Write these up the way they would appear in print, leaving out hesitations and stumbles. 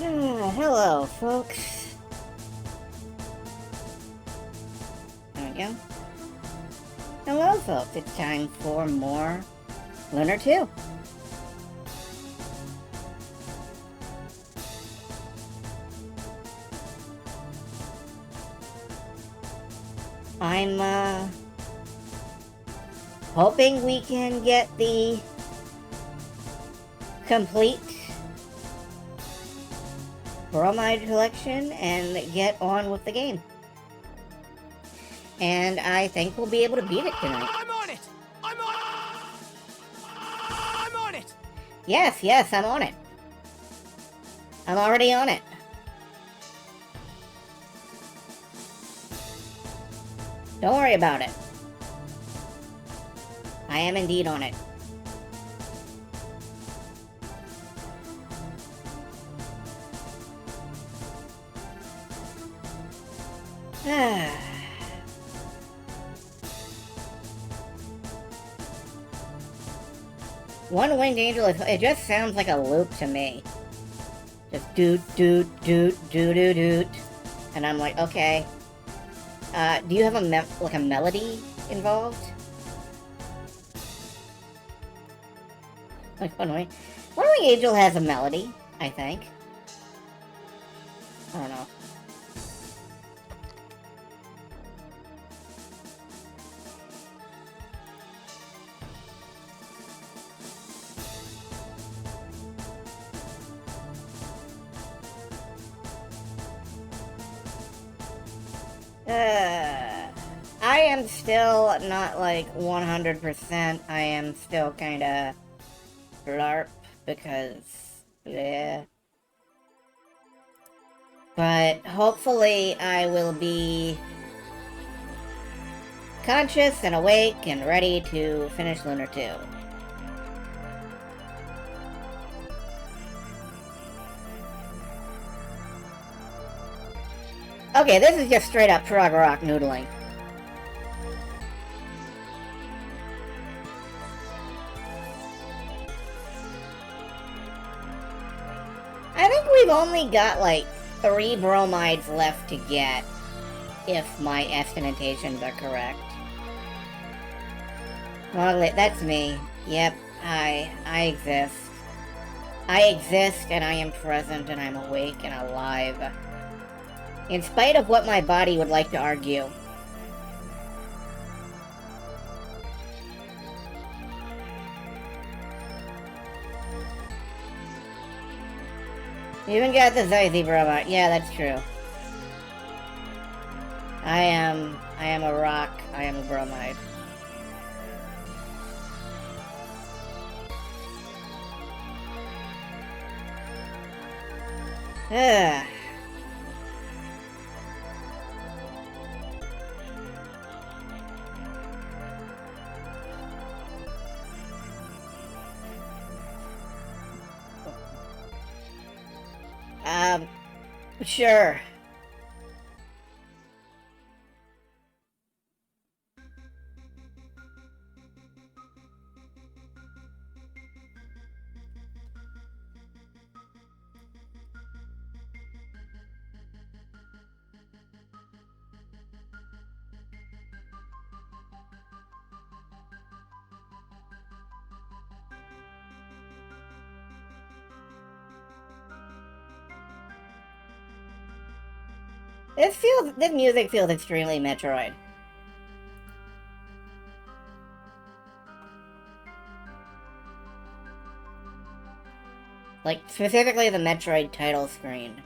Hello, folks. There we go. Hello, folks. It's time for more Lunar 2. I'm, hoping we can get the complete bromide collection and get on with the game. And I think we'll be able to beat it tonight. I'm on it! I'm on it! Yes, I'm on it. I'm already on it. Don't worry about it. I am indeed on it. One winged angel, it just sounds like a loop to me. Just doot, doot, doot, doot, doot, doot. And I'm like, okay. Do you have a melody involved? Like, one winged angel has a melody, I think. I don't know. I am still not like 100%. I am still kinda blarp because, yeah. But hopefully I will be conscious and awake and ready to finish Lunar 2. Okay, this is just straight up prog rock noodling. I think we've only got like 3 bromides left to get, if my estimations are correct. Well, that's me. Yep, I exist. I exist and I am present and I'm awake and alive. In spite of what my body would like to argue. You even got the Zazie bromide. Yeah, that's true. I am a rock. I am a bromide. Ugh. Sure. This music feels extremely Metroid. Like, specifically the Metroid title screen.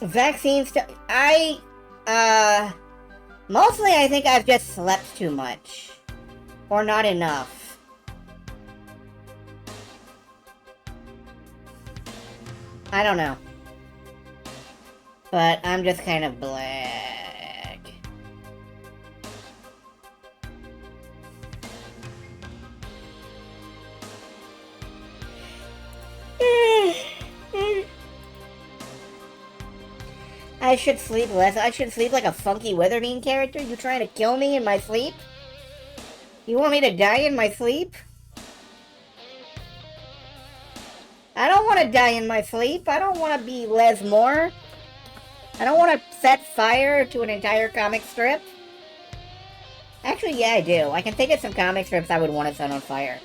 Vaccines, mostly I think I've just slept too much. Or not enough. I don't know. But I'm just kind of black. I should sleep less. I should sleep like a funky Weatherbean character? You trying to kill me in my sleep? You want me to die in my sleep? I don't want to die in my sleep. I don't want to be Les Moore. I don't want to set fire to an entire comic strip. Actually, yeah, I do. I can think of some comic strips I would want to set on fire.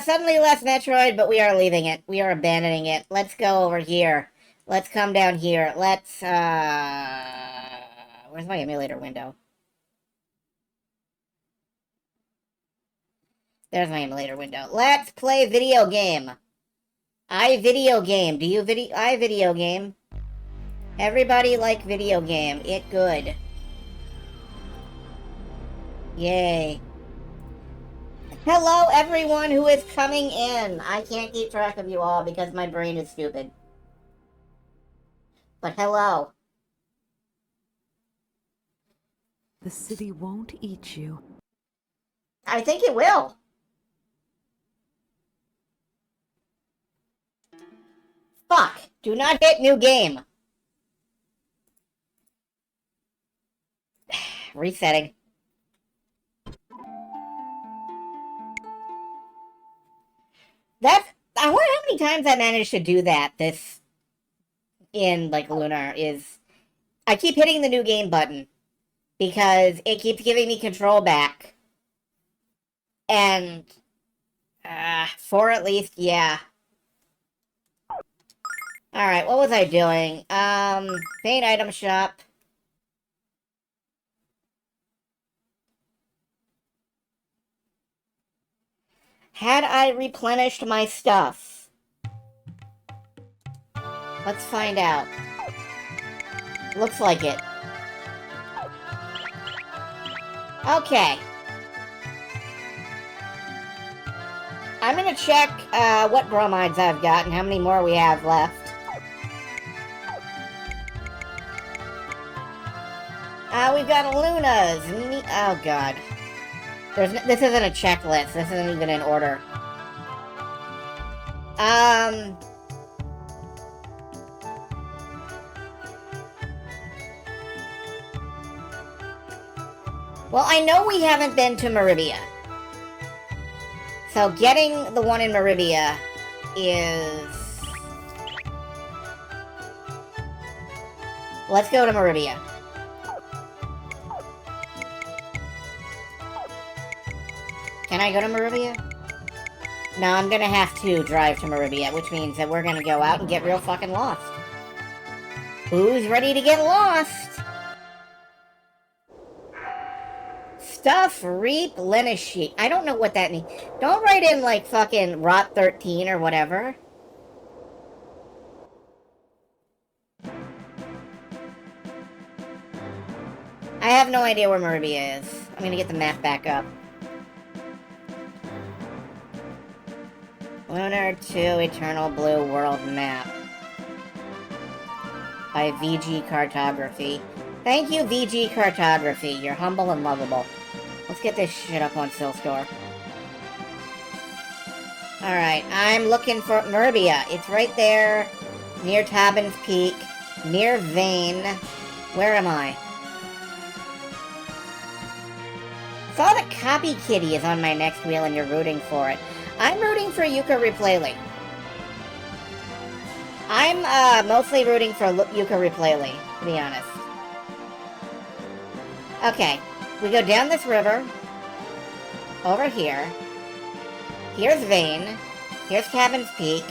Suddenly less Metroid, but we are leaving it. We are abandoning it. Let's go over here. Let's come down here. Let's, where's my emulator window? There's my emulator window. Let's play video game. I video game. Do you I video game? Everybody like video game. It good. Yay. Hello, everyone who is coming in. I can't keep track of you all because my brain is stupid. But hello. The city won't eat you. I think it will. Fuck. Do not hit new game. Resetting. I wonder how many times I managed to do that in, like, Lunar, is... I keep hitting the new game button, because it keeps giving me control back. And... 4 at least, yeah. Alright, what was I doing? Paint item shop. Had I replenished my stuff? Let's find out. Looks like it. Okay. I'm gonna check what bromides I've got and how many more we have left. We've got Lunas. Oh god. This isn't a checklist. This isn't even in order. Well, I know we haven't been to Meribia. So getting the one in Meribia is... Let's go to Meribia. Can I go to Meribia? No, I'm gonna have to drive to Meribia, which means that we're gonna go out and get real fucking lost. Who's ready to get lost? Stuff, reap, Linus sheet. I don't know what that means. Don't write in, like, fucking Rot 13 or whatever. I have no idea where Meribia is. I'm gonna get the map back up. Lunar 2 Eternal Blue World Map. By VG Cartography. Thank you, VG Cartography. You're humble and lovable. Let's get this shit up on Silstore. Alright, I'm looking for Meribia. It's right there, near Tabin's Peak, near Vane. Where am I? Saw that Copy Kitty is on my next wheel and you're rooting for it. I'm rooting for Yooka-Ripplele. I'm mostly rooting for Yooka-Ripplele, to be honest. Okay, we go down this river, over here, here's Vane, here's Cabin's Peak,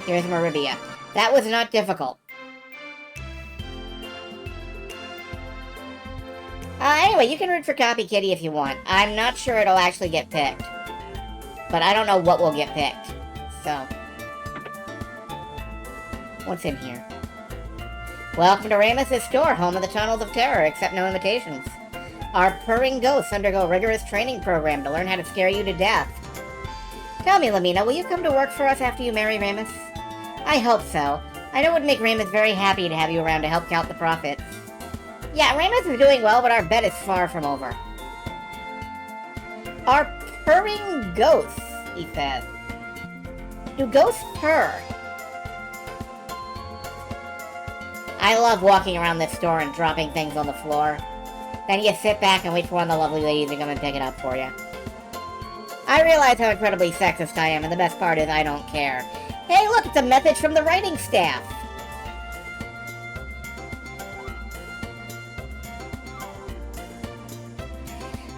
here's Meribia. That was not difficult. Anyway, you can root for Copy Kitty if you want. I'm not sure it'll actually get picked. But I don't know what will get picked, so... What's in here? Welcome to Ramus's store, home of the Tunnels of Terror, accept no invitations. Our purring ghosts undergo a rigorous training program to learn how to scare you to death. Tell me, Lamina, will you come to work for us after you marry Ramus? I hope so. I know it would make Ramus very happy to have you around to help count the profits. Yeah, Ramus is doing well, but our bet is far from over. Our purring ghosts, he says. Do ghosts purr? I love walking around this store and dropping things on the floor. Then you sit back and wait for one of the lovely ladies to come and pick it up for you. I realize how incredibly sexist I am, and the best part is I don't care. Hey, look, it's a message from the writing staff.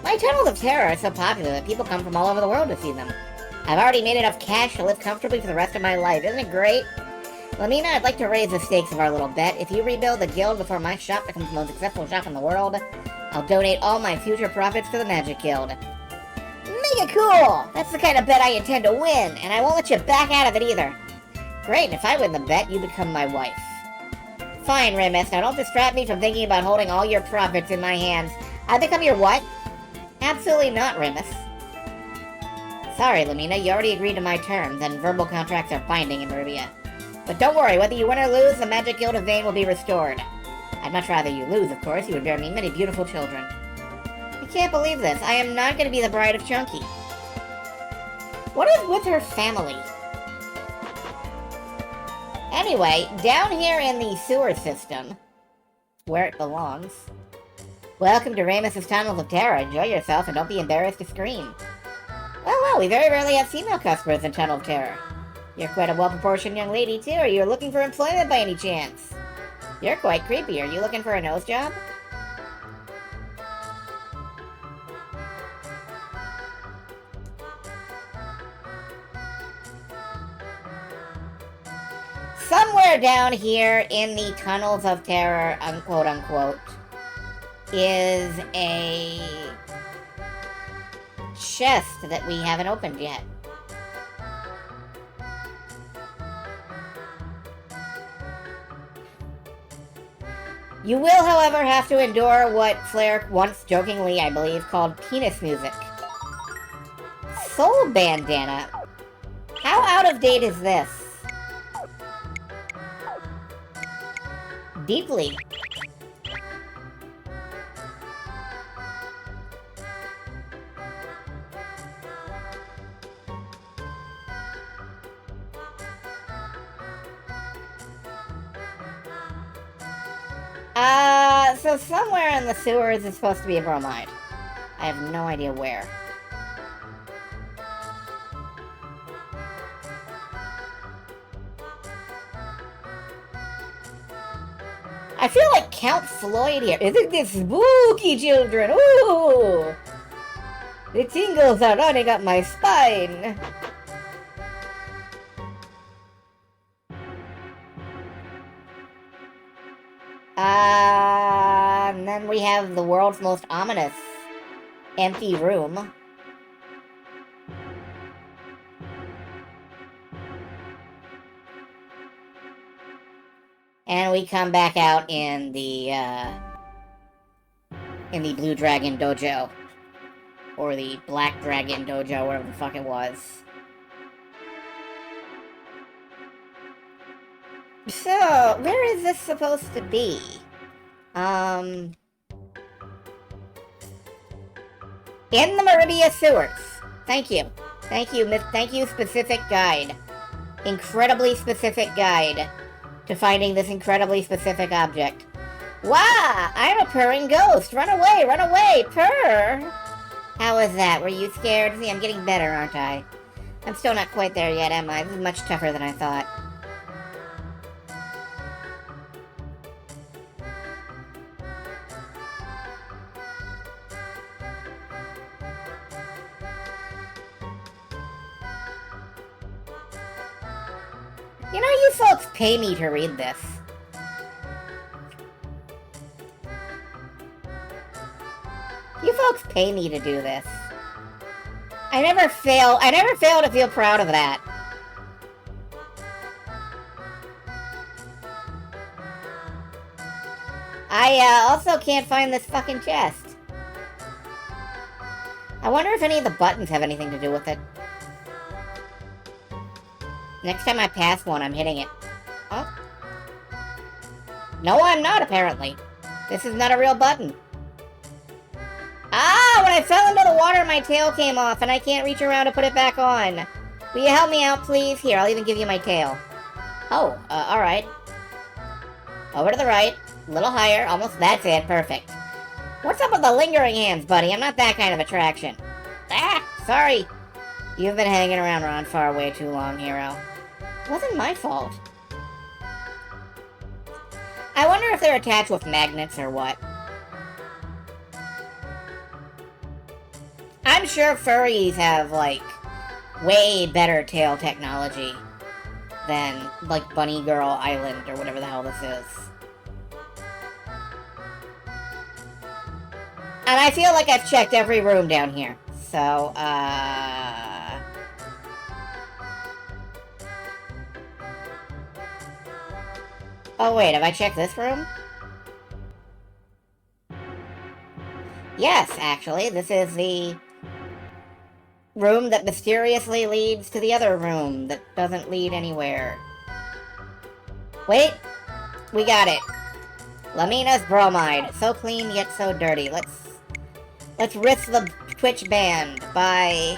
My tunnels of terror are so popular that people come from all over the world to see them. I've already made enough cash to live comfortably for the rest of my life. Isn't it great? Lamina, I'd like to raise the stakes of our little bet. If you rebuild the guild before my shop becomes the most successful shop in the world, I'll donate all my future profits to the Magic Guild. Mega cool! That's the kind of bet I intend to win, and I won't let you back out of it either. Great, and if I win the bet, you become my wife. Fine, Remus, now don't distract me from thinking about holding all your profits in my hands. I become your what? Absolutely not, Remus. Sorry, Lamina, you already agreed to my terms, and verbal contracts are binding in Maribia. But don't worry, whether you win or lose, the Magic Guild of Vane will be restored. I'd much rather you lose, of course. You would bear me many beautiful children. I can't believe this. I am not going to be the bride of Chunky. What is with her family? Anyway, down here in the sewer system, where it belongs. Welcome to Remus's Tunnels of Terror. Enjoy yourself and don't be embarrassed to scream. Well, we very rarely have female customers in Tunnel of Terror. You're quite a well-proportioned young lady, too. Are you looking for employment by any chance? You're quite creepy. Are you looking for a nose job? Somewhere down here in the Tunnels of Terror, unquote-unquote, is a chest that we haven't opened yet. You will, however, have to endure what Flair once jokingly, I believe, called penis music. Soul Bandana? How out of date is this? Deeply. So somewhere in the sewers is supposed to be a bromide. I have no idea where. I feel like Count Floyd here. Isn't this spooky, children? Ooh! The tingles are running up my spine. And then we have the world's most ominous empty room. And we come back out in the Blue Dragon Dojo. Or the Black Dragon Dojo, whatever the fuck it was. So, where is this supposed to be? In the Maribia sewers. Thank you. Thank you, specific guide. Incredibly specific guide to finding this incredibly specific object. Wah! I'm a purring ghost! Run away, purr! How was that? Were you scared? See, I'm getting better, aren't I? I'm still not quite there yet, am I? This is much tougher than I thought. You know, you folks pay me to read this. You folks pay me to do this. I never fail to feel proud of that. I also can't find this fucking chest. I wonder if any of the buttons have anything to do with it. Next time I pass one, I'm hitting it. Oh. No, I'm not, apparently. This is not a real button. Ah! When I fell into the water, my tail came off, and I can't reach around to put it back on. Will you help me out, please? Here, I'll even give you my tail. Oh, alright. Over to the right. A little higher. Almost. That's it. Perfect. What's up with the lingering hands, buddy? I'm not that kind of attraction. Ah! Sorry. You've been hanging around Ron Far way too long, hero. It wasn't my fault. I wonder if they're attached with magnets or what. I'm sure furries have, like, way better tail technology than, like, Bunny Girl Island or whatever the hell this is. And I feel like I've checked every room down here. So, oh, wait, have I checked this room? Yes, actually, this is the room that mysteriously leads to the other room that doesn't lead anywhere. Wait, we got it. Lamina's bromide, so clean yet so dirty. Let's risk the Twitch band by...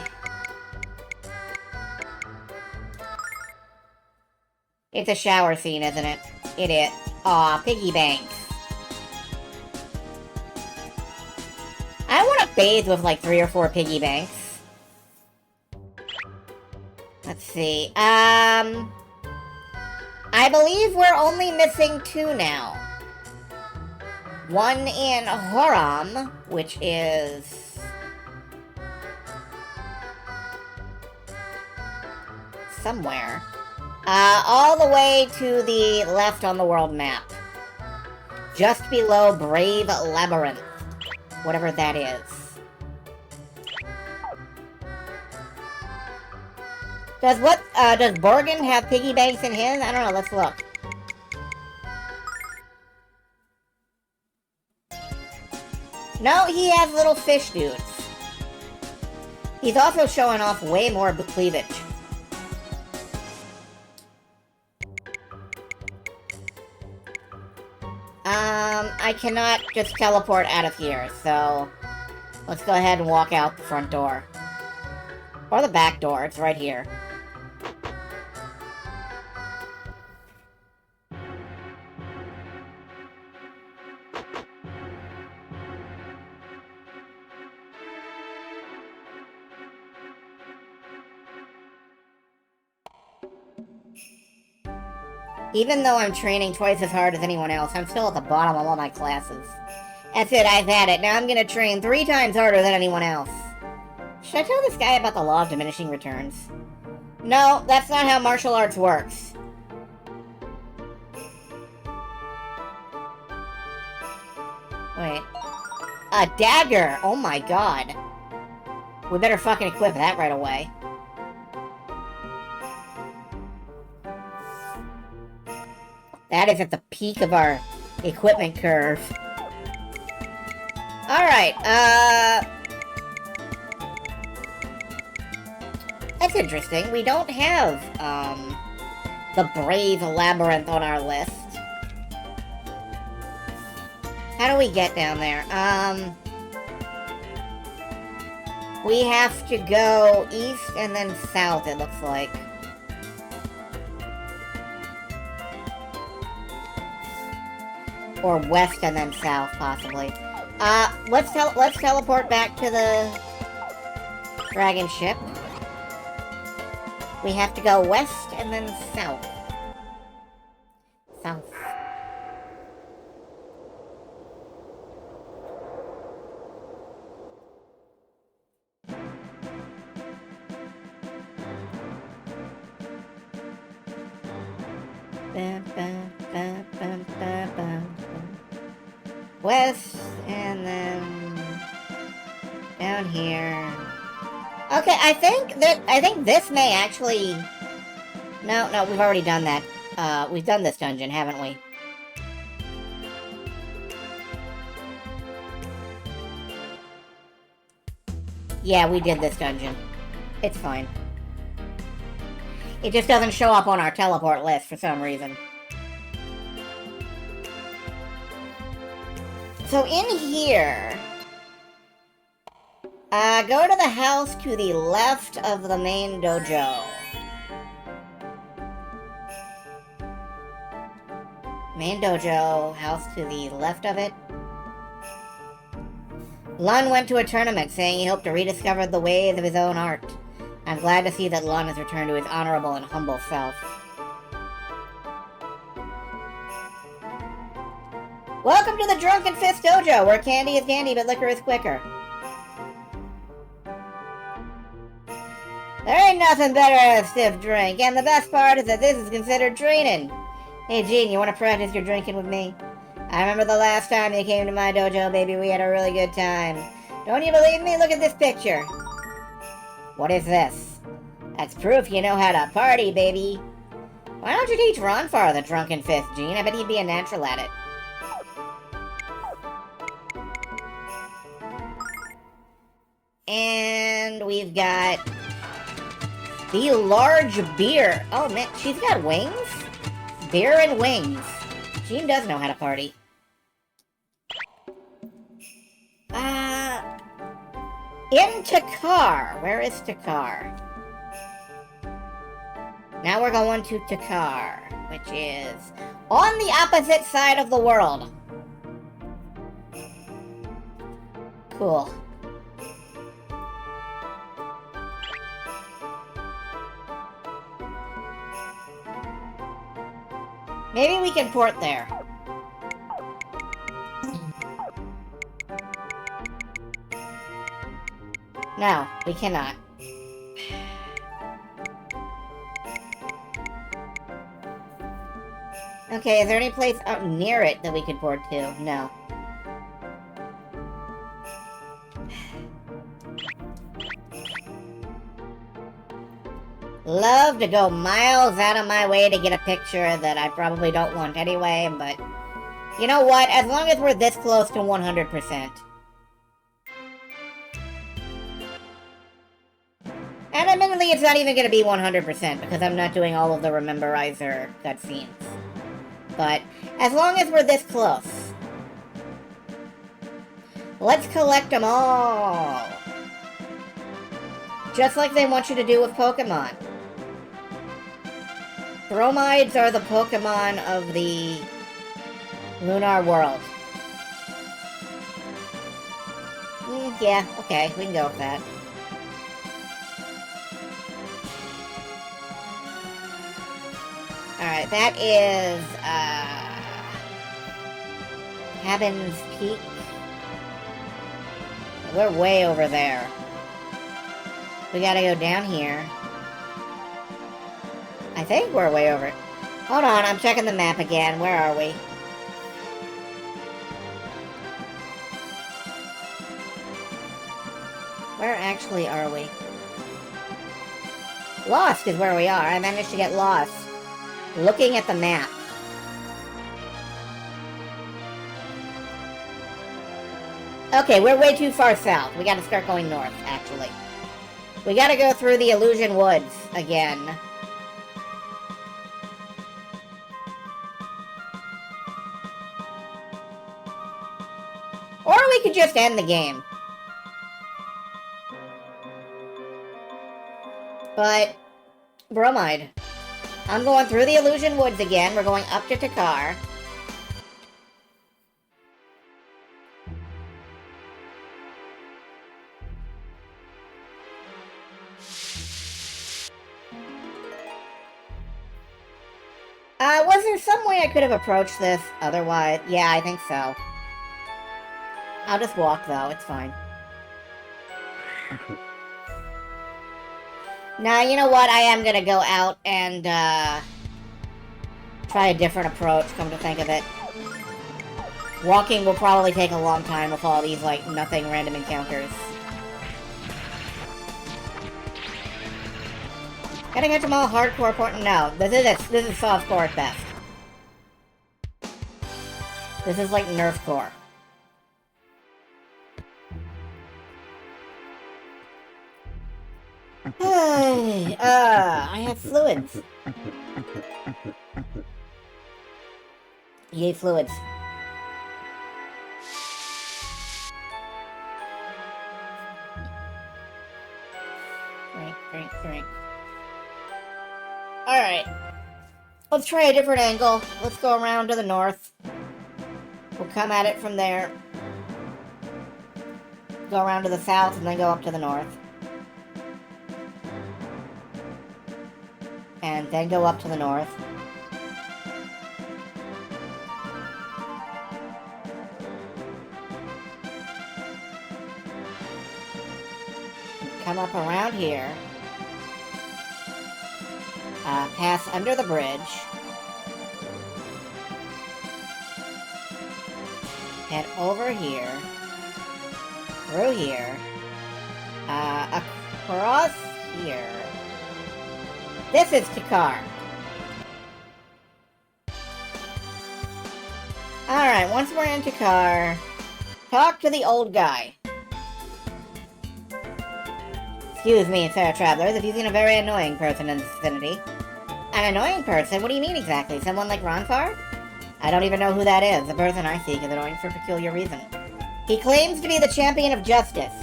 It's a shower scene, isn't it? It is. Aw, piggy banks. I want to bathe with like 3 or 4 piggy banks. Let's see. I believe we're only missing 2 now. One in Horam, which is... somewhere. All the way to the left on the world map. Just below Brave Labyrinth. Whatever that is. Does Borgin have piggy banks in his? I don't know, let's look. No, he has little fish dudes. He's also showing off way more cleavage. I cannot just teleport out of here, so let's go ahead and walk out the front door. Or the back door, it's right here. Even though I'm training twice as hard as anyone else, I'm still at the bottom of all my classes. That's it, I've had it. Now I'm gonna train 3 times harder than anyone else. Should I tell this guy about the law of diminishing returns? No, that's not how martial arts works. Wait. A dagger! Oh my god. We better fucking equip that right away. That is at the peak of our equipment curve. Alright, that's interesting. We don't have, the Brave Labyrinth on our list. How do we get down there? We have to go east and then south, it looks like. Or west and then south, possibly. Let's teleport back to the dragon ship. We have to go west and then south. South. West, and then down here. Okay, I think this may actually... No, we've already done that. We've done this dungeon, haven't we? Yeah, we did this dungeon. It's fine. It just doesn't show up on our teleport list for some reason. So in here, go to the house to the left of the main dojo. Main dojo, house to the left of it. Lun went to a tournament, saying he hoped to rediscover the ways of his own art. I'm glad to see that Lun has returned to his honorable and humble self. Welcome to the Drunken Fist Dojo, where candy is candy, but liquor is quicker. There ain't nothing better than a stiff drink, and the best part is that this is considered training. Hey, Gene, you want to practice your drinking with me? I remember the last time you came to my dojo, baby. We had a really good time. Don't you believe me? Look at this picture. What is this? That's proof you know how to party, baby. Why don't you teach Ronfar the Drunken Fist, Gene? I bet he'd be a natural at it. And we've got the large beer. Oh, man, she's got wings? Beer and wings. Gene does know how to party. In Takar. Where is Takar? Now we're going to Takar, which is on the opposite side of the world. Cool. Maybe we can port there. No, we cannot. Okay, is there any place out near it that we could port to? No. Love to go miles out of my way to get a picture that I probably don't want anyway, but you know what? As long as we're this close to 100%. And admittedly, it's not even going to be 100% because I'm not doing all of the Rememberizer cutscenes. But as long as we're this close, let's collect them all. Just like they want you to do with Pokemon. Bromides are the Pokemon of the Lunar world. Yeah, okay, we can go with that. Alright, that is, Cabin's Peak. We're way over there. We gotta go down here. I think we're way over. Hold on, I'm checking the map again. Where are we? Where actually are we? Lost is where we are. I managed to get lost. Looking at the map. Okay, we're way too far south. We gotta start going north, actually. We gotta go through the Illusion Woods again. Or we could just end the game. But, Bromide. I'm going through the Illusion Woods again. We're going up to Takar. Was there some way I could have approached this otherwise? Yeah, I think so. I'll just walk, though. It's fine. Now, you know what? I am gonna go out and, try a different approach, come to think of it. Walking will probably take a long time with all these, like, nothing random encounters. Gotta catch them all hardcore important. No, this is softcore at best. This is like nerfcore. I have fluids. Yay, fluids. Drink. Alright. Let's try a different angle. Let's go around to the north. We'll come at it from there. Go around to the south and then go up to the north. And then go up to the north. Come up around here. Pass under the bridge. Head over here. Through here. Across here. This is Takar. Alright, once we're in Takar, talk to the old guy. Excuse me, fair travelers, if you've seen a very annoying person in this vicinity. An annoying person? What do you mean exactly? Someone like Ronfar? I don't even know who that is. The person I seek is annoying for a peculiar reason. He claims to be the champion of justice,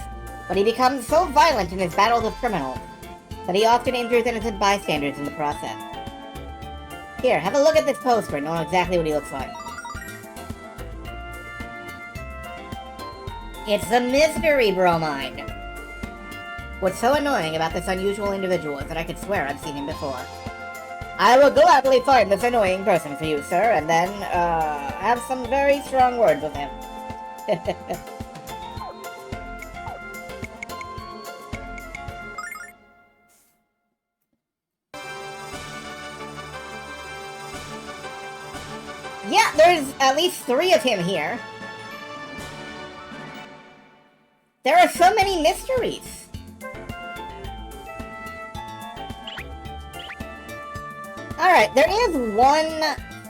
but he becomes so violent in his battles with criminals that he often injures innocent bystanders in the process. Here, have a look at this poster and know exactly what he looks like. It's the mystery bromide! What's so annoying about this unusual individual is that I could swear I've seen him before. I will gladly find this annoying person for you, sir, and then, have some very strong words with him. Yeah, there's at least 3 of him here. There are so many mysteries. Alright, there is one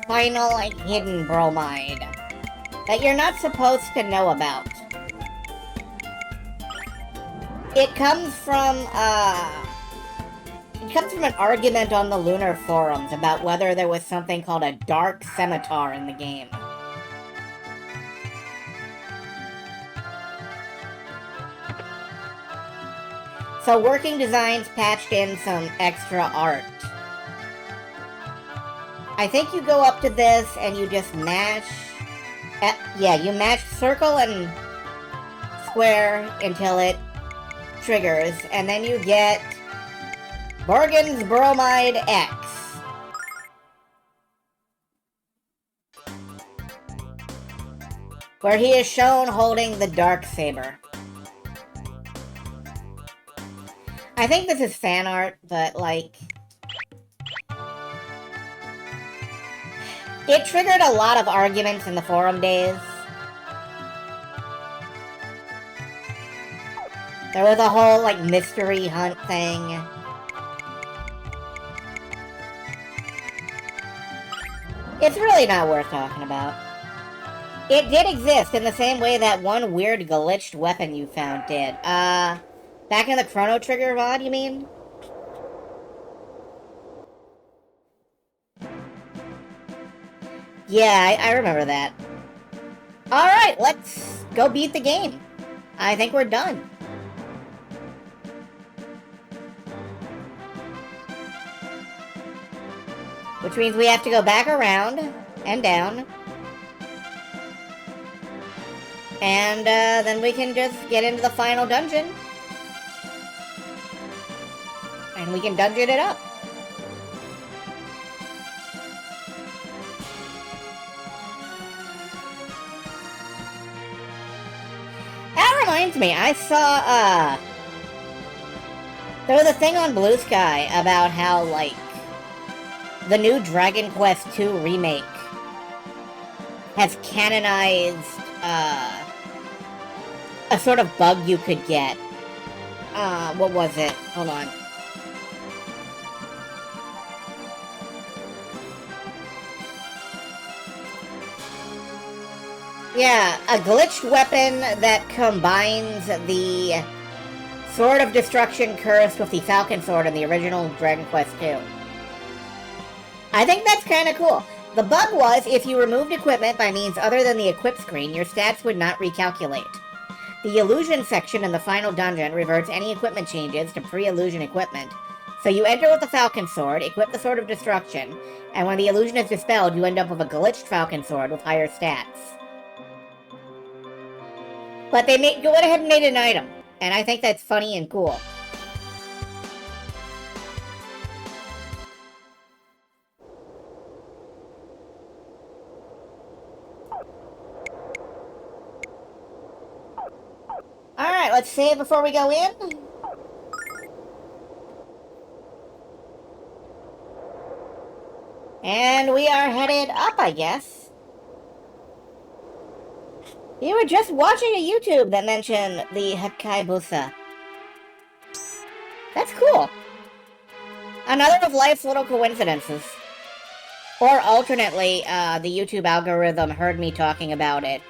final, like, hidden bromide that you're not supposed to know about. It comes from an argument on the Lunar forums about whether there was something called a dark scimitar in the game. So Working Designs patched in some extra art. I think you go up to this and you just mash... yeah, you mash circle and square until it triggers, and then you get Borgen's Bromide X. Where he is shown holding the dark saber. I think this is fan art, but, like... it triggered a lot of arguments in the forum days. There was a whole, like, mystery hunt thing. It's really not worth talking about. It did exist in the same way that one weird glitched weapon you found did. Back in the Chrono Trigger VOD, you mean? Yeah, I remember that. Alright, let's go beat the game. I think we're done. Which means we have to go back around and down. And then we can just get into the final dungeon. And we can dungeon it up. That reminds me, I saw, there was a thing on Blue Sky about how, like, the new Dragon Quest II remake has canonized, a sort of bug you could get. What was it? Hold on. Yeah, a glitched weapon that combines the Sword of Destruction Curse with the Falcon Sword in the original Dragon Quest II. I think that's kind of cool. The bug was, if you removed equipment by means other than the equip screen, your stats would not recalculate. The illusion section in the final dungeon reverts any equipment changes to pre-illusion equipment, So you enter with the Falcon Sword, equip the Sword of Destruction, and when the illusion is dispelled, you end up with a glitched Falcon Sword with higher stats. But they go ahead and made an item, and I think that's funny and cool. Alright, let's save before we go in. And we are headed up, I guess. You were just watching a YouTube that mentioned the Hakkaibusa. That's cool. Another of life's little coincidences. Or alternately, the YouTube algorithm heard me talking about it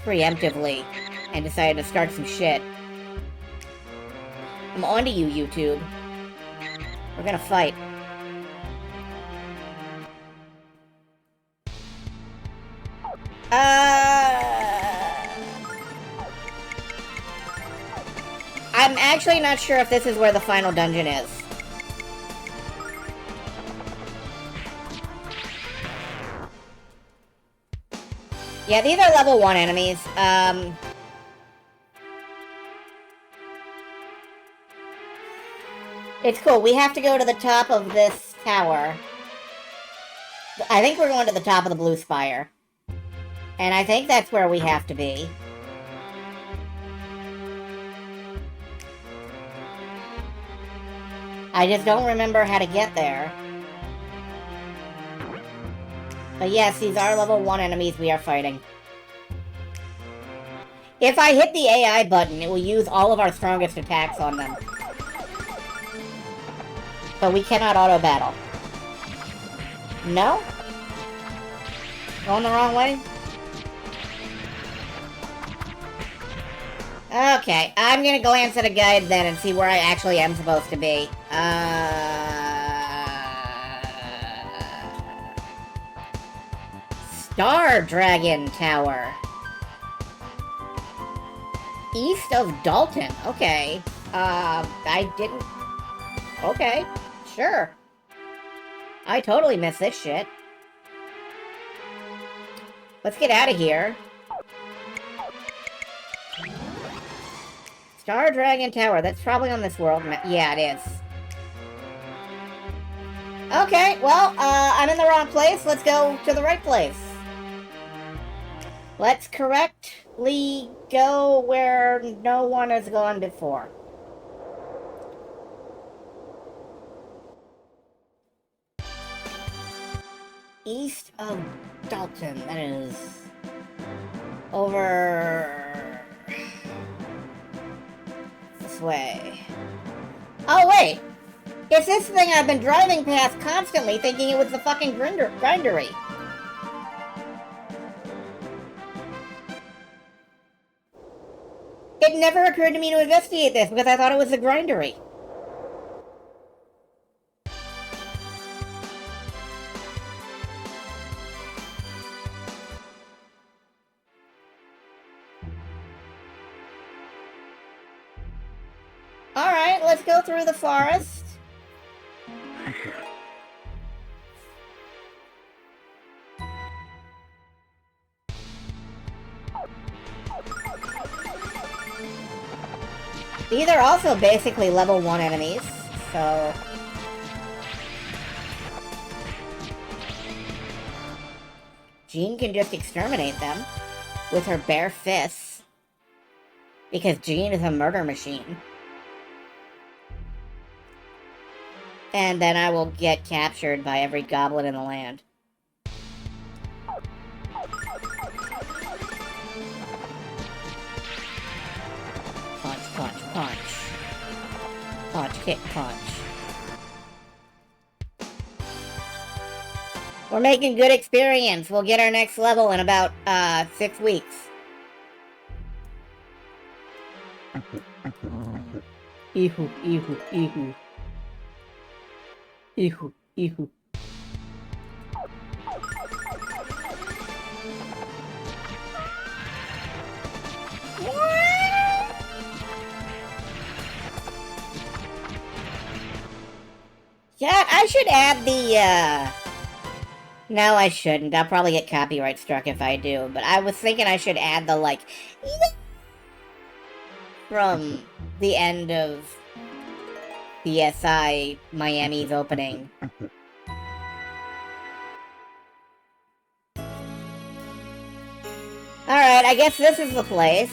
preemptively and decided to start some shit. I'm onto you, YouTube. We're gonna fight. I'm actually not sure if this is where the final dungeon is. Yeah, these are level 1 enemies. It's cool. We have to go to the top of this tower. I think we're going to the top of the Blue Spire. And I think that's where we have to be. I just don't remember how to get there. But yes, these are level 1 enemies we are fighting. If I hit the AI button, it will use all of our strongest attacks on them. But we cannot auto-battle. No? Going the wrong way? Okay, I'm gonna glance at a guide then and see where I actually am supposed to be. Star Dragon Tower. East of Dalton. Okay. I didn't... Okay, sure. I totally missed this shit. Let's get out of here. Star Dragon Tower. That's probably on this world map. Yeah, it is. Okay, well, I'm in the wrong place. Let's go to the right place. Let's correctly go where no one has gone before. East of Dalton. That is over this way. Oh, wait! It's this thing I've been driving past constantly thinking it was the fucking grindery. It never occurred to me to investigate this because I thought it was the grindery. Alright, let's go through the forest. These are also basically level 1 enemies, so... Jean can just exterminate them with her bare fists. Because Jean is a murder machine. And then I will get captured by every goblin in the land. Punch, punch, punch. Punch, kick, punch. We're making good experience. We'll get our next level in about, 6 weeks. Ihu, ihu, ihu. Ihu, ihu. Yeah, I should add the, No, I shouldn't. I'll probably get copyright struck if I do. But I was thinking I should add the, like, from the end of BSI Miami's opening. Alright, I guess this is the place.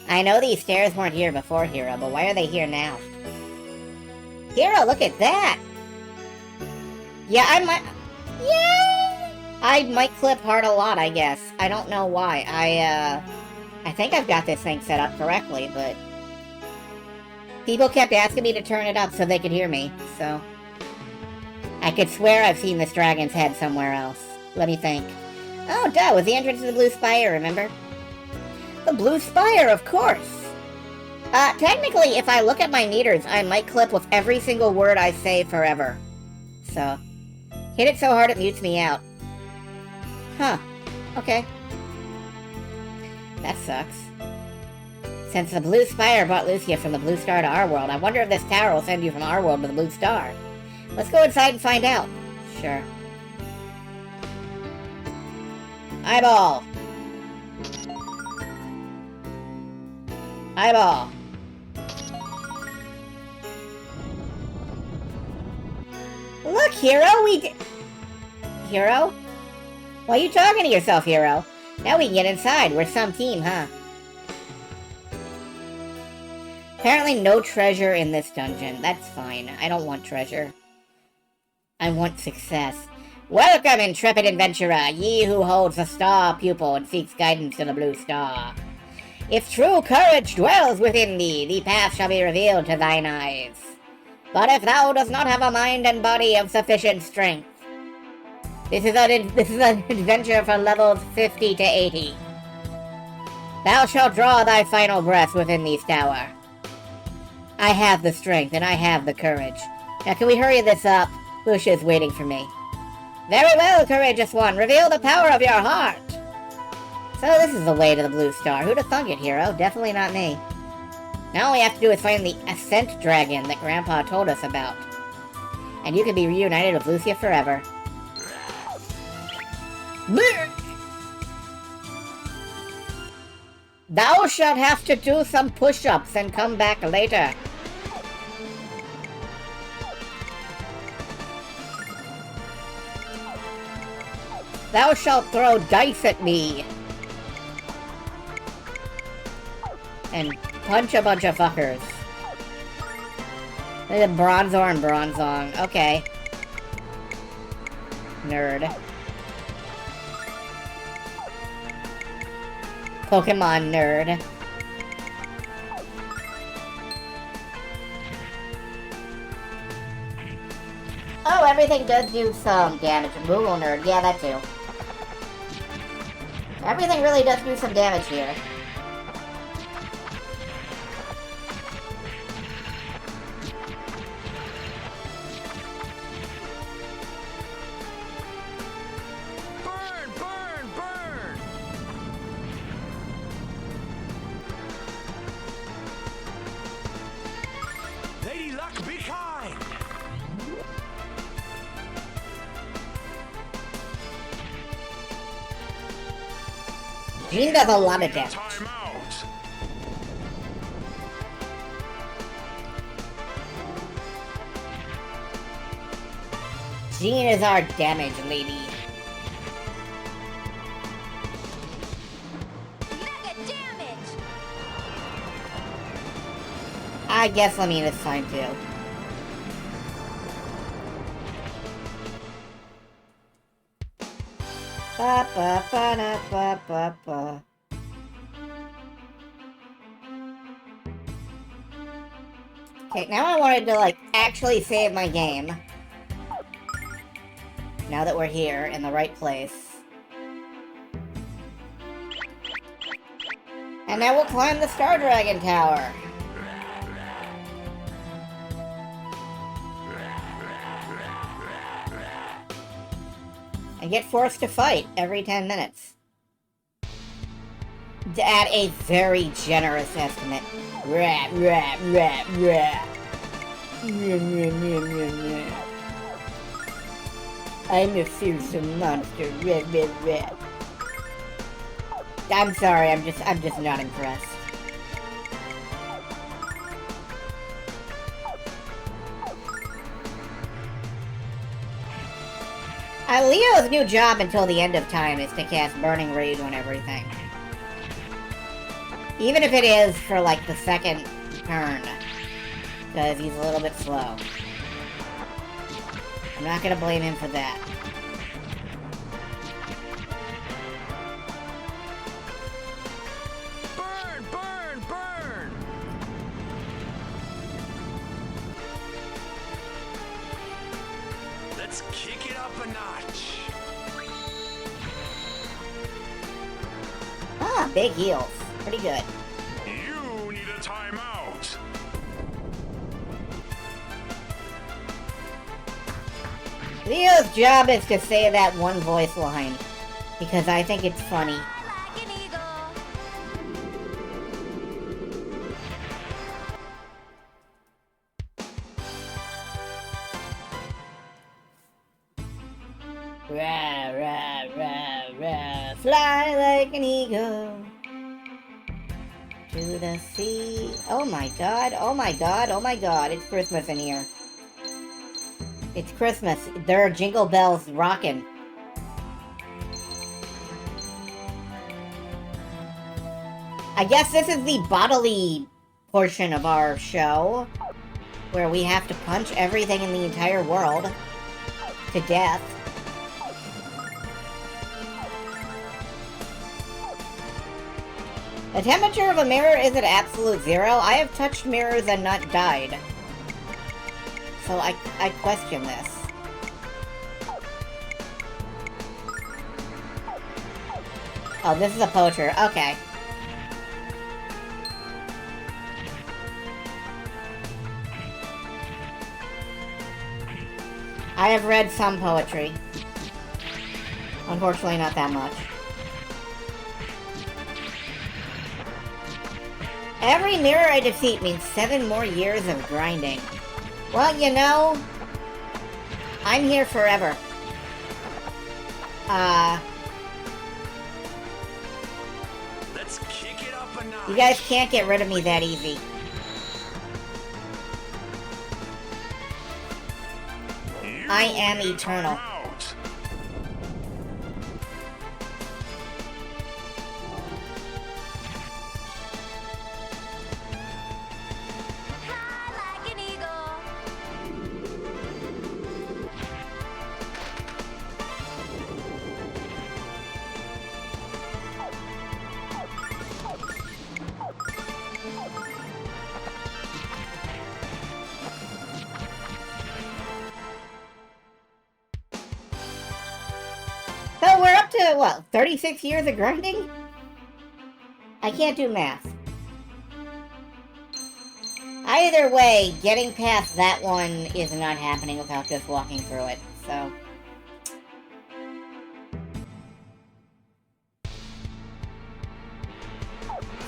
I know these stairs weren't here before, Hero, but why are they here now? Hero, look at that! Yeah, I might... Yeah! I might clip hard a lot, I guess. I don't know why. I think I've got this thing set up correctly, but... people kept asking me to turn it up so they could hear me, so... I could swear I've seen this dragon's head somewhere else. Let me think. Oh, duh, with the entrance to the Blue Spire, remember? The Blue Spire, of course! Technically, if I look at my meters, I might clip with every single word I say forever. So, hit it so hard it mutes me out. Huh. Okay. That sucks. Since the Blue Spire brought Lucia from the Blue Star to our world, I wonder if this tower will send you from our world to the Blue Star. Let's go inside and find out. Sure. Eyeball! Eyeball! Look, Hero, we did... Hero? Why are you talking to yourself, Hero? Now we can get inside. We're some team, huh? Apparently no treasure in this dungeon. That's fine. I don't want treasure. I want success. Welcome, intrepid adventurer, ye who holds the star pupil and seeks guidance to the Blue Star. If true courage dwells within thee, the path shall be revealed to thine eyes. But if thou dost not have a mind and body of sufficient strength, this is an adventure for levels 50 to 80. Thou shalt draw thy final breath within this tower. I have the strength and I have the courage. Now can we hurry this up? Bush is waiting for me. Very well, courageous one. Reveal the power of your heart. So this is the way to the Blue Star. Who'd have thunk it, Hero? Definitely not me. Now all we have to do is find the Ascent Dragon that Grandpa told us about. And you can be reunited with Lucia forever. Thou shalt have to do some push-ups and come back later. Thou shalt throw dice at me. And punch a bunch of fuckers. Look at Bronzor and Bronzong. Okay. Nerd. Pokemon nerd. Oh, everything does do some damage. Google nerd. Yeah, that too. Everything really does do some damage here. Burn! Burn! Burn! Lady Luck, be kind! Jean does a lot of damage. Time out! Jean is our damage lady. Mega damage! I guess Lamina's fine too. Ba ba ba da ba ba ba. Okay, now I wanted to like actually save my game. Now that we're here in the right place. And now we'll climb the Star Dragon Tower. I get forced to fight every 10 minutes. At a very generous estimate. Rah, rah, rah, rah. I'm a fearsome monster. Rah, rah, rah. I'm sorry, I'm just not impressed. Leo's new job until the end of time is to cast Burning Rage on everything. Even if it is for, like, the second turn. Because he's a little bit slow. I'm not gonna blame him for that. Burn, burn, burn! Let's kick it up a notch. Ah, big heals. Pretty good. You need a timeout. Leo's job is to say that one voice line. Because I think it's funny. Like an eagle. Rah, rah, rah, rah. Fly like an eagle. To the sea. Oh my god, oh my god, oh my god. It's Christmas in here. It's Christmas. There are jingle bells rocking. I guess this is the bodily portion of our show, where we have to punch everything in the entire world to death. The temperature of a mirror is at absolute zero. I have touched mirrors and not died. So I question this. Oh, this is a poacher. Okay. I have read some poetry. Unfortunately, not that much. Every mirror I defeat means 7 more years of grinding. Well, you know, I'm here forever. Let's kick it up a notch. You guys can't get rid of me that easy. I am need a eternal. timeout. Fly like an eagle. So we're up to, what, 36 years of grinding? I can't do math. Either way, getting past that one is not happening without just walking through it, so...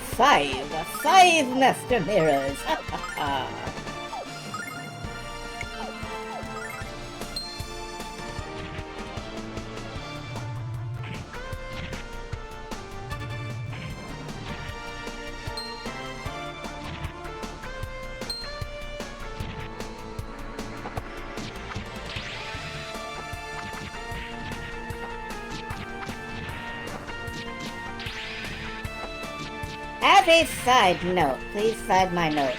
Five master mirrors! Ha ha ha! As a side note, please side my notes.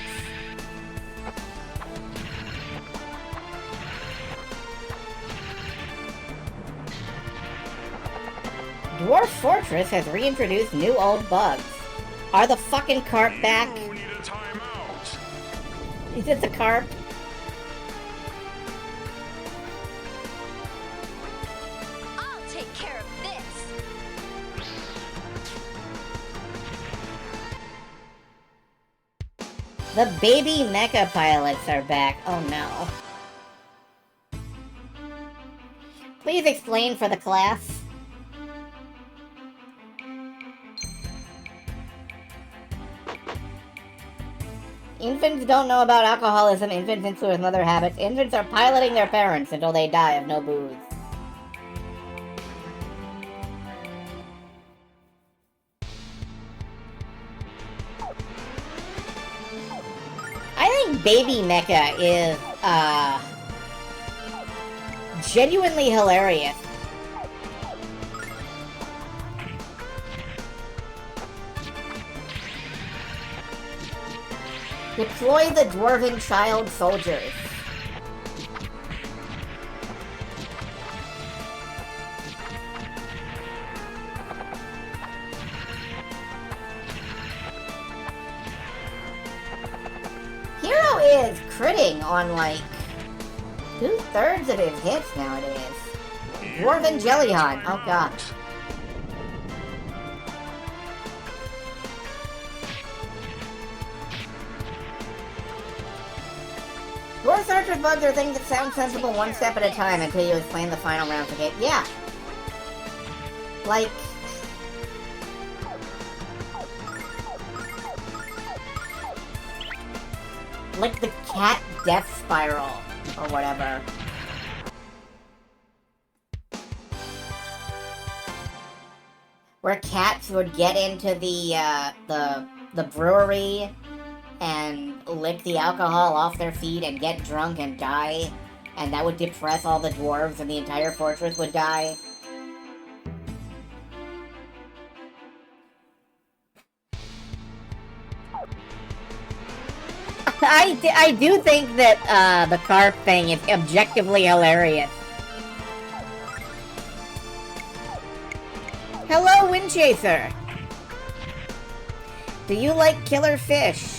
Dwarf Fortress has reintroduced new old bugs. Are the fucking carp back? You need a timeout. Is it the carp? I'll take care of this. The baby mecha pilots are back. Oh no. Please please explain for the class? Infants don't know about alcoholism. Infants influence other habits. Infants are piloting their parents until they die of no booze. I think Baby Mecha is, genuinely hilarious. Deploy the Dwarven Child Soldiers. Hero is critting on, like, 2/3 of his hits nowadays. Dwarven Jellyhon. Oh, God. Dwarf Searcher's bugs are things that sound sensible one step at a time until you explain the final ramification. Yeah. Like... like the cat death spiral, or whatever. Where cats would get into the brewery and lick the alcohol off their feet and get drunk and die, and that would depress all the dwarves and the entire fortress would die. I do think that the carp thing is objectively hilarious. Hello, Windchaser! Do you like killer fish?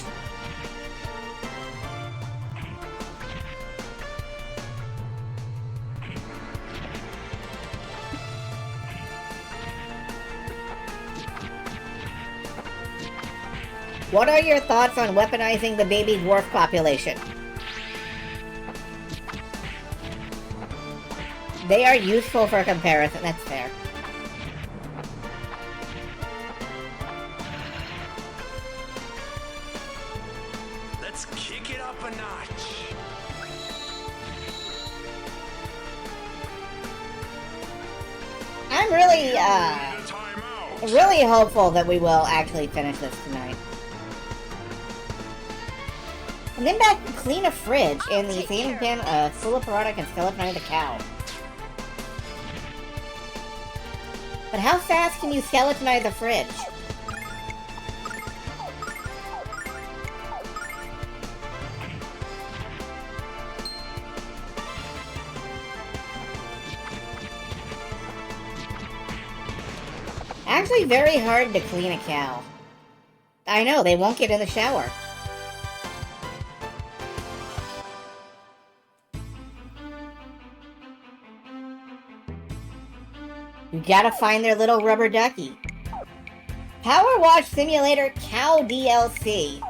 What are your thoughts on weaponizing the baby dwarf population? They are useful for comparison, that's fair. Let's kick it up a notch. I'm really hopeful that we will actually finish this tonight. And then back to clean a fridge in the same pen, full of parodic and skeleton the cow. But how fast can you skeletonize a fridge? Actually very hard to clean a cow. I know, they won't get in the shower. You gotta find their little rubber ducky. Power Wash Simulator Cow DLC.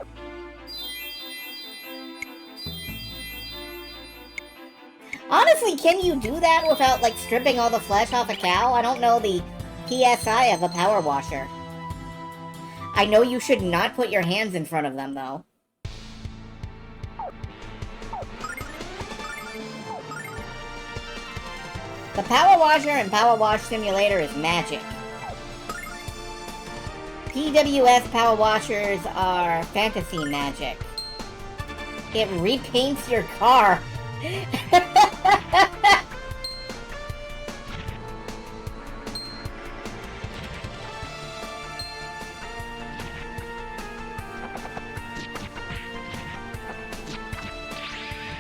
Honestly, can you do that without, like, stripping all the flesh off a cow? I don't know the PSI of a power washer. I know you should not put your hands in front of them, though. The Power Washer and Power Wash Simulator is magic. PWS Power Washers are fantasy magic. It repaints your car.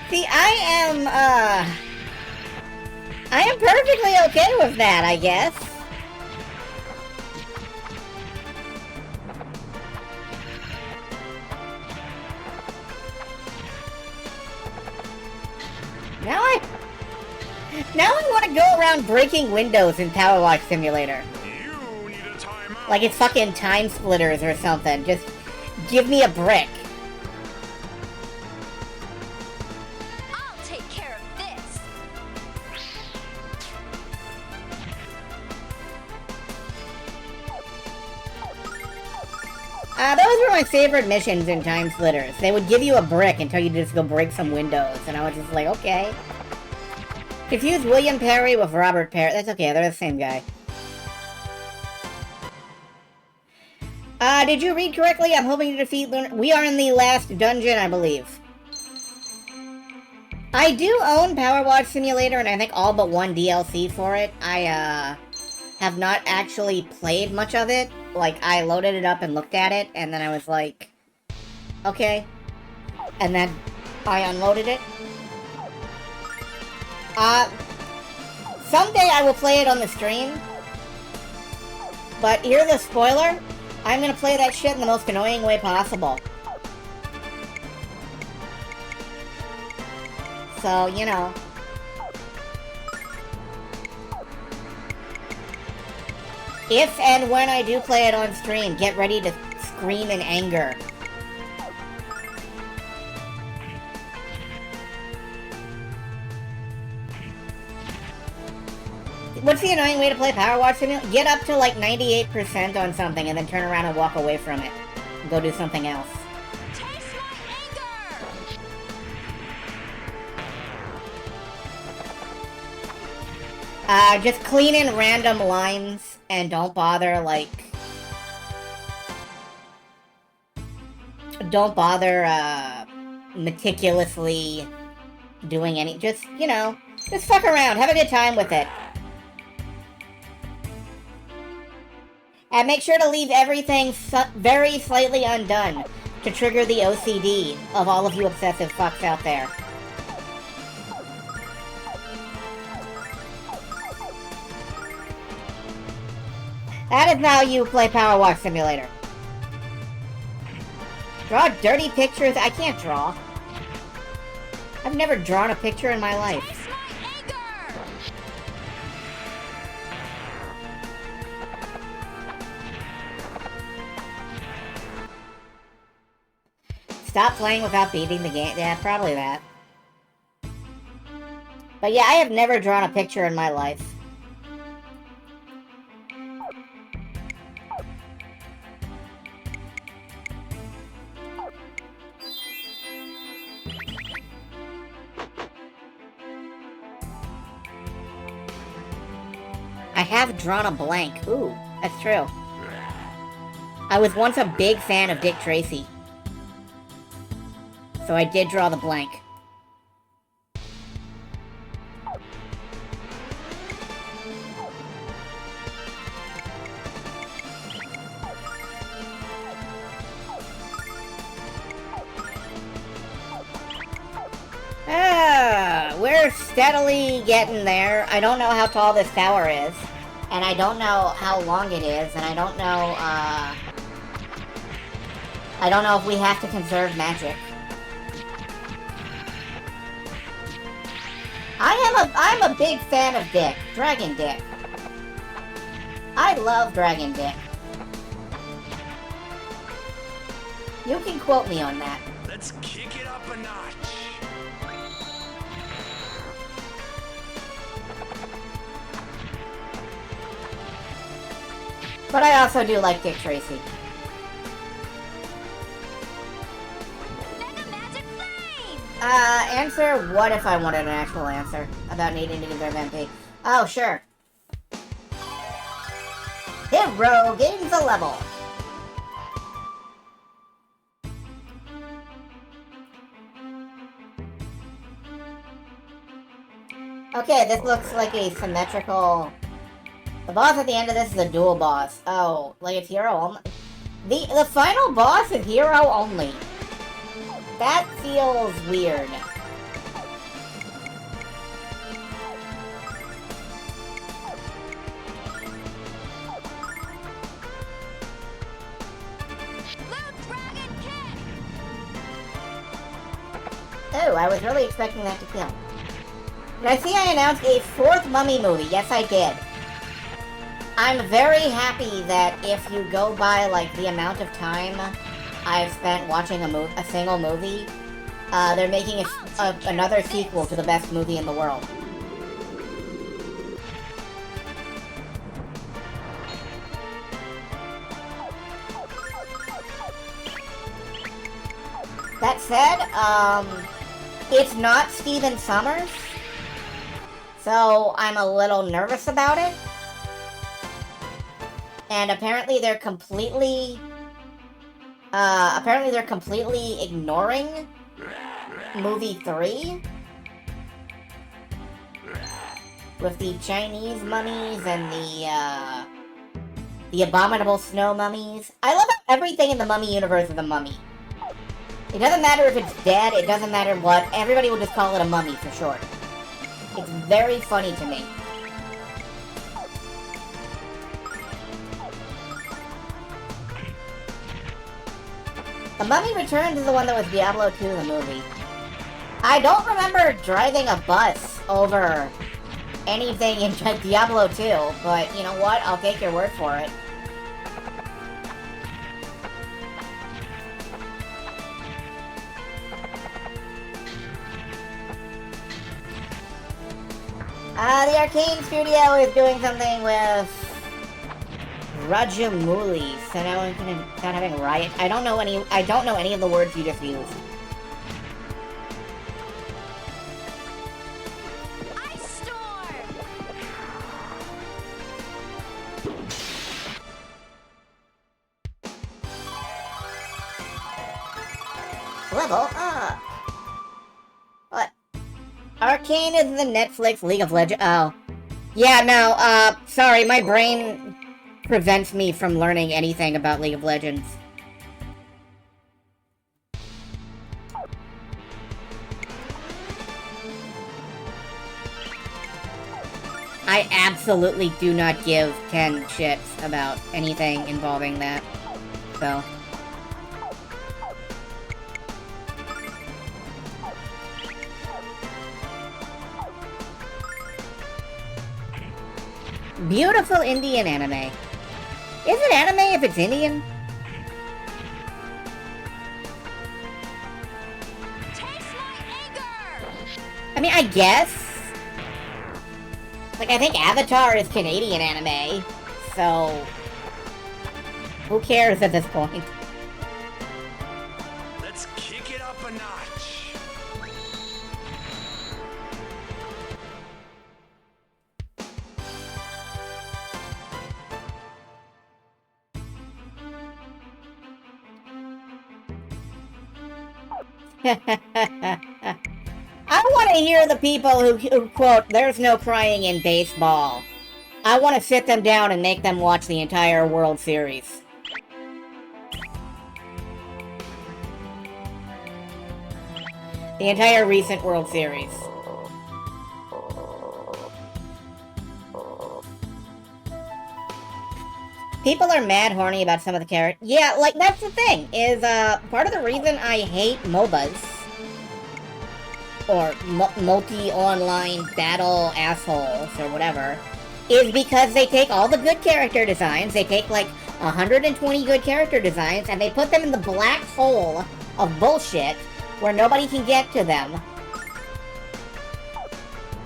See, I am perfectly okay with that, I guess. Now I want to go around breaking windows in Power Wash Simulator. You need a timeout. Like it's fucking Time Splitters or something. Just give me a brick. I'll take care of this. Those were my favorite missions in Time Splitters. They would give you a brick and tell you to just go break some windows, and I was just like, okay. Confused William Perry with Robert Perry. That's okay, they're the same guy. Did you read correctly? I'm hoping to defeat Lunar. We are in the last dungeon, I believe. I do own Power Watch Simulator, and I think all but one DLC for it. I, have not actually played much of it. Like, I loaded it up and looked at it, and then I was like, okay. And then I unloaded it. Someday I will play it on the stream. But here's a spoiler. I'm gonna play that shit in the most annoying way possible. So, you know. If and when I do play it on stream, get ready to scream in anger. What's the annoying way to play Power Watch Simulator? Get up to like 98% on something and then turn around and walk away from it. Go do something else. Taste my anger! Just clean in random lines and don't bother, like... Don't bother, meticulously doing any... Just, you know, just fuck around. Have a good time with it. And make sure to leave everything very slightly undone to trigger the OCD of all of you obsessive fucks out there. That is how you play Power Walk Simulator. Draw dirty pictures? I can't draw. I've never drawn a picture in my life. Taste my anger! Stop playing without beating the game. Yeah, probably that. But yeah, I have never drawn a picture in my life. I have drawn a blank. Ooh, that's true. I was once a big fan of Dick Tracy. So I did draw the blank. We're steadily getting there. I don't know how tall this tower is. And I don't know how long it is. And I don't know if we have to conserve magic. I'm a big fan of Dick. Dragon Dick. I love Dragon Dick. You can quote me on that. Let's kick it up a notch. But I also do like Dick Tracy. Mega Magic Flame! Answer what if I wanted an actual answer about needing to conserve MP? Oh, sure. Hero gains a level. Okay, this looks like a symmetrical... The boss at the end of this is a dual boss. Oh, like it's hero only? The final boss is hero only. That feels weird. Loot Dragon Kick! Oh, I was really expecting that to kill. Did I see I announced a 4th Mummy movie? Yes, I did. I'm very happy that if you go by, like, the amount of time I've spent watching a single movie, they're making another sequel to the best movie in the world. said, it's not Stephen Sommers, so I'm a little nervous about it. And apparently they're completely ignoring movie 3 with the Chinese mummies and the abominable snow mummies. I love how everything in the Mummy universe is a mummy. It doesn't matter if it's dead, it doesn't matter what, everybody will just call it a mummy for short. It's very funny to me. The Mummy Returns is the one that was Diablo 2 the movie. I don't remember driving a bus over anything in Diablo 2, but you know what? I'll take your word for it. The Arcane Studio is doing something with Rajamouli, so now I'm gonna start having riot. I don't know any of the words you just used. Ice storm. Level up. What? Arcane is the Netflix League of Legends. Oh. Yeah, no, sorry, my brain prevents me from learning anything about League of Legends. I absolutely do not give 10 shits about anything involving that, so... Beautiful Indian anime. Is it anime if it's Indian? Taste my anger. I mean, I guess. Like, I think Avatar is Canadian anime, so... who cares at this point? Let's kick it up a notch. I want to hear the people who quote, "There's no crying in baseball." I want to sit them down and make them watch the entire World Series. The entire recent World Series. People are mad horny about some of the characters. Yeah, like, that's the thing, is, part of the reason I hate MOBAs, or multi-online battle assholes, or whatever, is because they take all the good character designs, they take, like, 120 good character designs, and they put them in the black hole of bullshit, where nobody can get to them.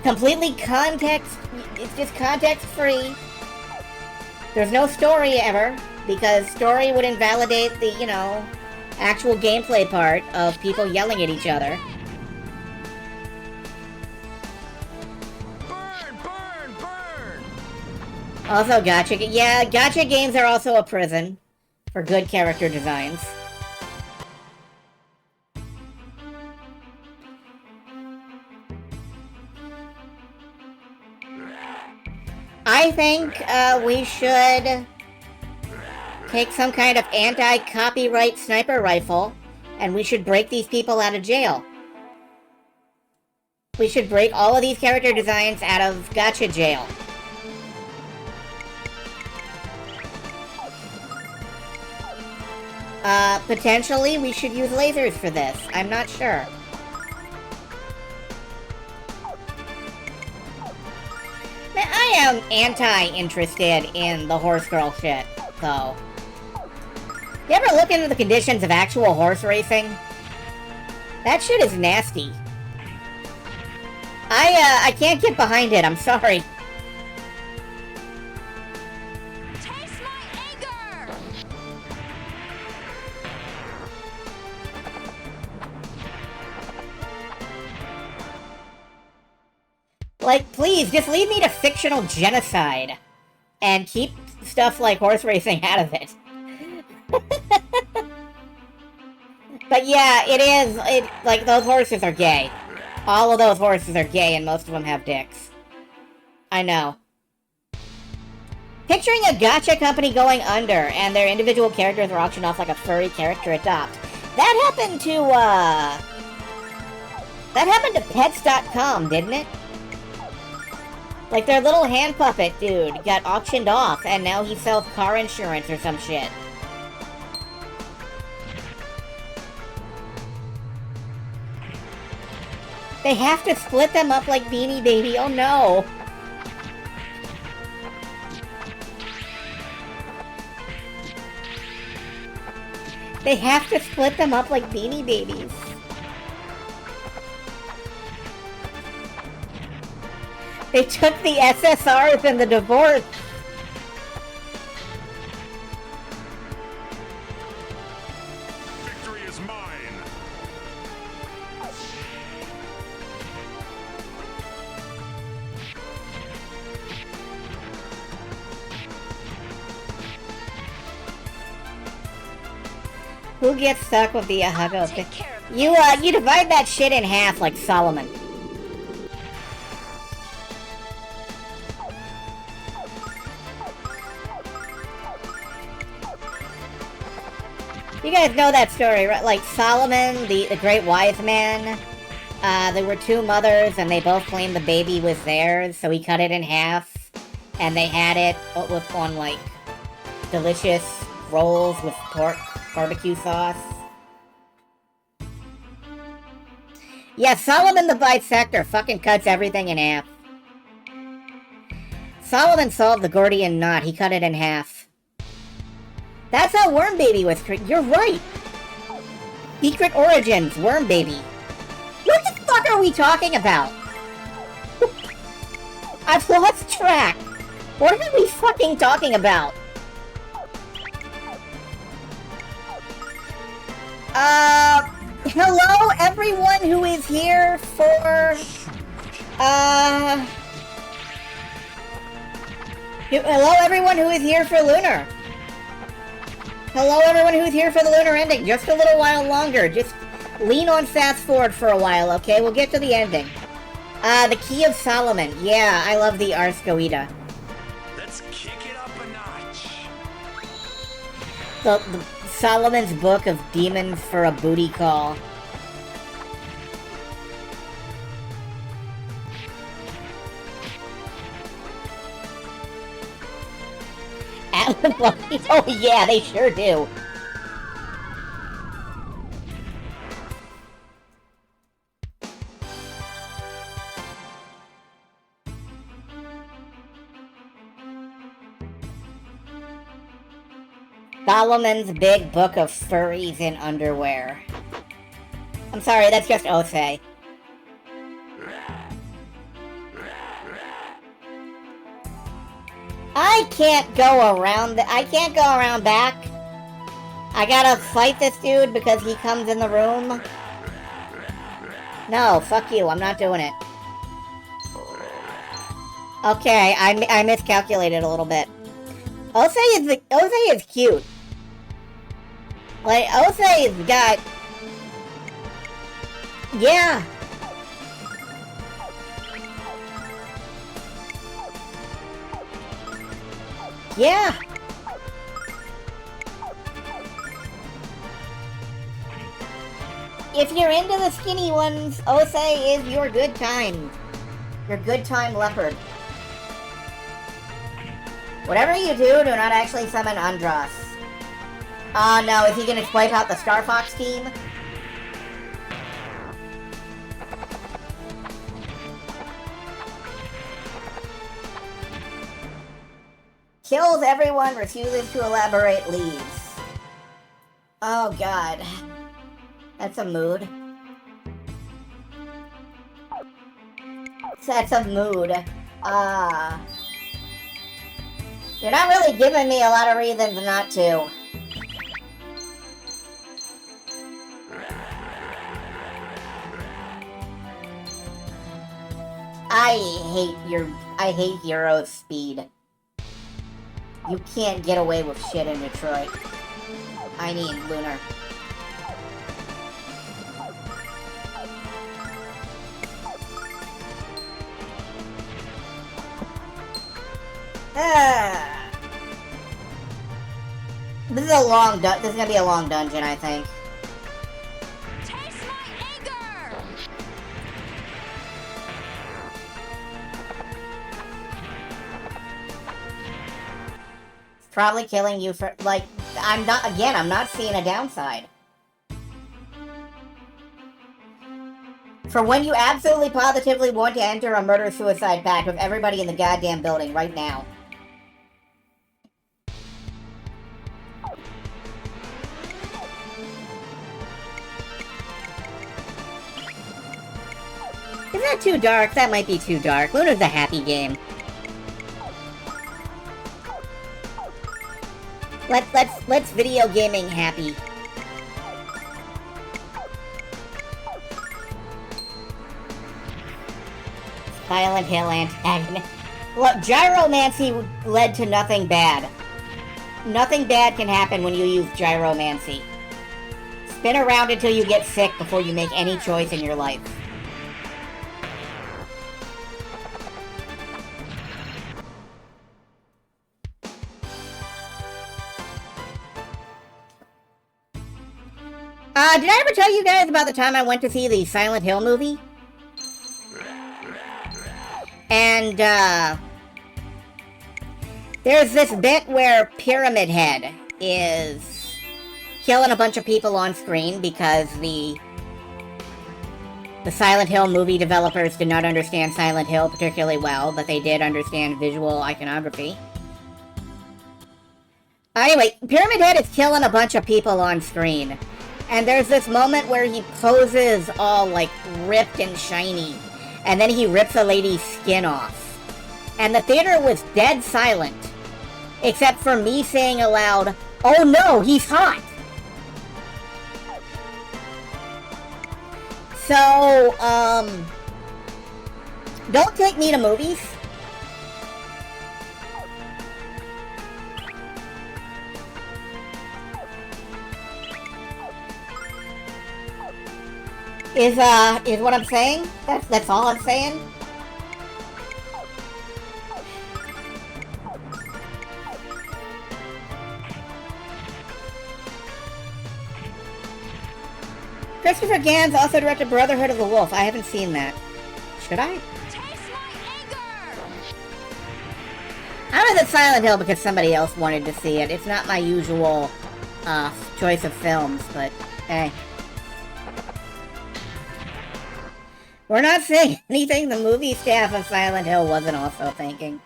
Completely it's just context-free. There's no story ever, because story would invalidate the, you know, actual gameplay part of people yelling at each other. Burn, burn, burn! Also, gacha games are also a prison for good character designs. I think we should take some kind of anti-copyright sniper rifle, and we should break these people out of jail. We should break all of these character designs out of gacha jail. Potentially we should use lasers for this. I'm not sure. I am anti-interested in the horse girl shit, though. You ever look into the conditions of actual horse racing? That shit is nasty. I can't get behind it, I'm sorry. Taste my anger. Like, please, just leave me to fictional genocide. And keep stuff like horse racing out of it. But yeah, like, those horses are gay. All of those horses are gay, and most of them have dicks. I know. Picturing a gacha company going under, and their individual characters are auctioned off like a furry character adopt. That happened to Pets.com, didn't it? Like, their little hand puppet dude got auctioned off, and now he sells car insurance or some shit. They have to split them up like Beanie Baby, oh no! They have to split them up like Beanie Babies. They took the SSRs and the divorce. Victory is mine. Who gets stuck with the Ahago? Take care of You divide that shit in half like Solomon. You guys know that story, right? Like Solomon, the great wise man. There were two mothers, and they both claimed the baby was theirs, so he cut it in half, and they had it with on like delicious rolls with pork barbecue sauce. Yeah, Solomon the bisector fucking cuts everything in half. Solomon solved the Gordian knot. He cut it in half. That's how Worm Baby was created. You're right. Secret Origins, Worm Baby. What the fuck are we talking about? I've lost track. What are we fucking talking about? Hello everyone who is here for, hello everyone who is here for Lunar. Hello everyone who's here for the Lunar ending. Just a little while longer. Just lean on fast forward for a while, okay? We'll get to the ending. The Key of Solomon. Yeah, I love the Ars Goetia. Let's kick it up a notch. The Solomon's Book of Demons for a Booty Call. Oh yeah, they sure do. Solomon's Big Book of Furries in Underwear. I'm sorry, that's just Osei. I can't go around I can't go around back. I gotta fight this dude because he comes in the room. No, fuck you, I'm not doing it. Okay, I miscalculated a little bit. Osei is cute. Like, Osei's got... Yeah. Yeah. If you're into the skinny ones, Osei is your good time. Your good time leopard. Whatever you do not actually summon Andros. Oh no, is he gonna wipe out the Star Fox team? Kills everyone, refuses to elaborate, leaves. Oh god. That's a mood. That's a mood. You're not really giving me a lot of reasons not to. I hate Hero's speed. You can't get away with shit in Detroit. I mean, Lunar. This is gonna be a long dungeon, I think. Taste my anger! It's probably killing you for, like, I'm not seeing a downside. For when you absolutely positively want to enter a murder-suicide pact with everybody in the goddamn building right now. Is that too dark? That might be too dark. Lunar's a happy game. Let's video gaming happy. Silent Hill antagonist. Look, gyromancy led to nothing bad. Nothing bad can happen when you use gyromancy. Spin around until you get sick before you make any choice in your life. Did I ever tell you guys about the time I went to see the Silent Hill movie? And, there's this bit where Pyramid Head is killing a bunch of people on screen because the Silent Hill movie developers did not understand Silent Hill particularly well, but they did understand visual iconography. Anyway, Pyramid Head is killing a bunch of people on screen. And there's this moment where he poses all, like, ripped and shiny. And then he rips a lady's skin off. And the theater was dead silent. Except for me saying aloud, "Oh no, he's hot!" So, don't take me to movies. Is what I'm saying? That's all I'm saying? Christopher Gans also directed Brotherhood of the Wolf. I haven't seen that. Should I? Taste my anger! I was at Silent Hill because somebody else wanted to see it. It's not my usual, choice of films, but, hey. We're not saying anything the movie staff of Silent Hill wasn't also thinking.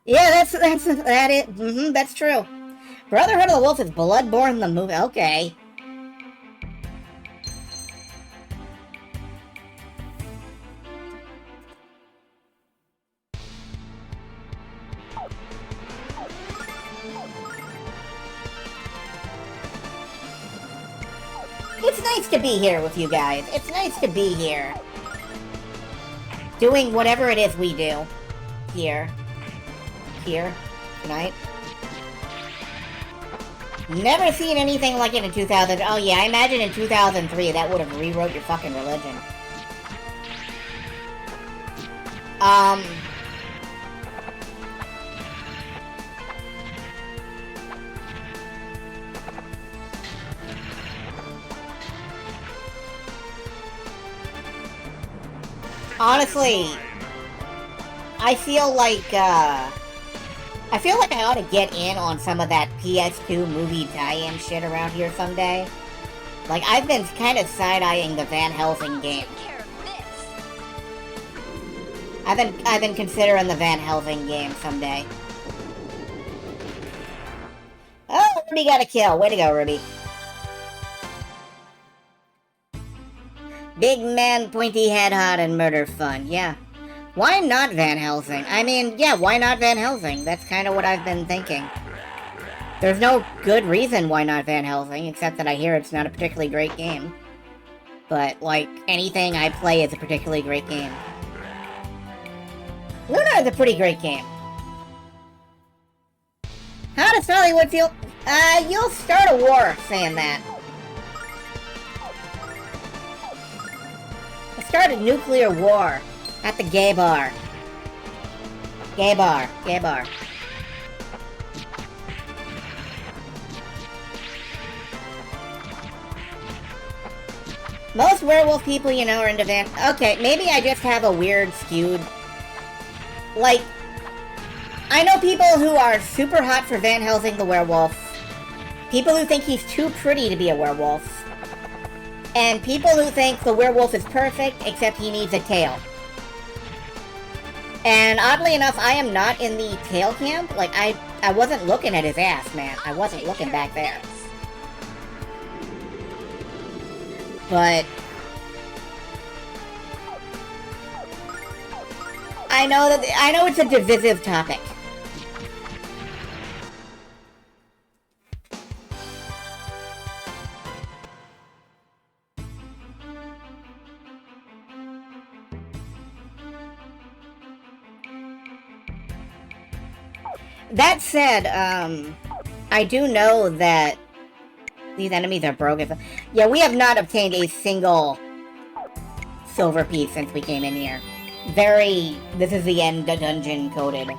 Yeah, that's true. Brotherhood of the Wolf is Bloodborne the movie. Okay. It's nice to be here with you guys. It's nice to be here. Doing whatever it is we do. Here. Tonight. Never seen anything like it in 2000. Oh yeah, I imagine in 2003 that would have rewrote your fucking religion. Honestly, I feel like I ought to get in on some of that PS2 movie tie-in shit around here someday. Like, I've been kind of side-eyeing the Van Helsing game. Take care of this. I've been considering the Van Helsing game someday. Oh, Ruby got a kill. Way to go, Ruby. Big man, pointy head, hot, and murder fun. Yeah. Why not Van Helsing? I mean, yeah, why not Van Helsing? That's kind of what I've been thinking. There's no good reason why not Van Helsing, except that I hear it's not a particularly great game. But, like, anything I play is a particularly great game. Lunar is a pretty great game. How does Hollywood feel? You'll start a war saying that. I started nuclear war at the gay bar. Gay bar. Gay bar. Most werewolf people, you know, are into Van... Okay, maybe I just have a weird skewed... Like, I know people who are super hot for Van Helsing the werewolf. People who think he's too pretty to be a werewolf. And people who think the werewolf is perfect, except he needs a tail. And oddly enough, I am not in the tail camp. Like, I wasn't looking at his ass, man. I wasn't looking back there. But I know it's a divisive topic. That said, I do know that these enemies are broken. Yeah, we have not obtained a single silver piece since we came in here. This is the end dungeon coded. Anyway,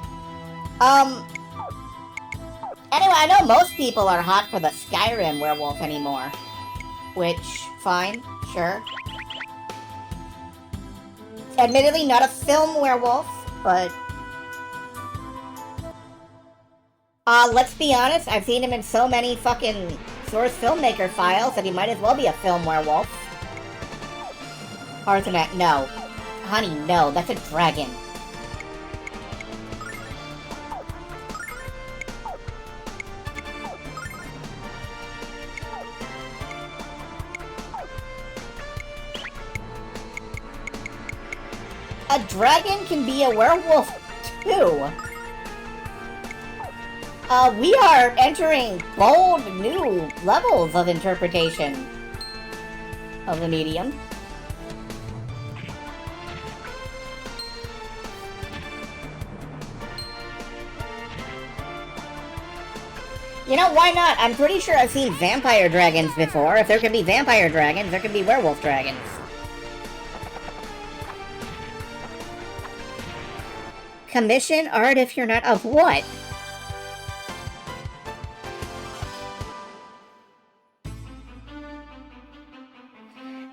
I know most people are hot for the Skyrim werewolf anymore. Which, fine, sure. Admittedly, not a film werewolf, but... let's be honest, I've seen him in so many fucking Source Filmmaker files that he might as well be a film werewolf. Arthurnet, no. Honey, no, that's a dragon. A dragon can be a werewolf, too. We are entering bold new levels of interpretation of the medium. You know, why not? I'm pretty sure I've seen vampire dragons before. If there can be vampire dragons, there can be werewolf dragons. Commission art if you're not of what?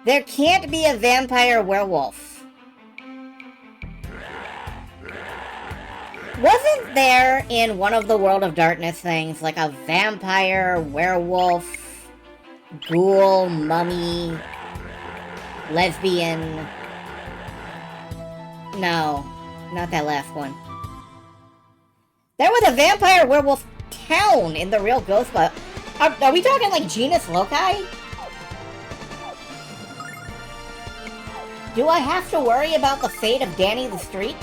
There can't be a vampire werewolf. Wasn't there in one of the World of Darkness things like a vampire, werewolf, ghoul, mummy, lesbian? No, not that last one. There was a vampire werewolf town in the real Ghostbusters. Are we talking like genus loci? Do I have to worry about the fate of Danny the Street?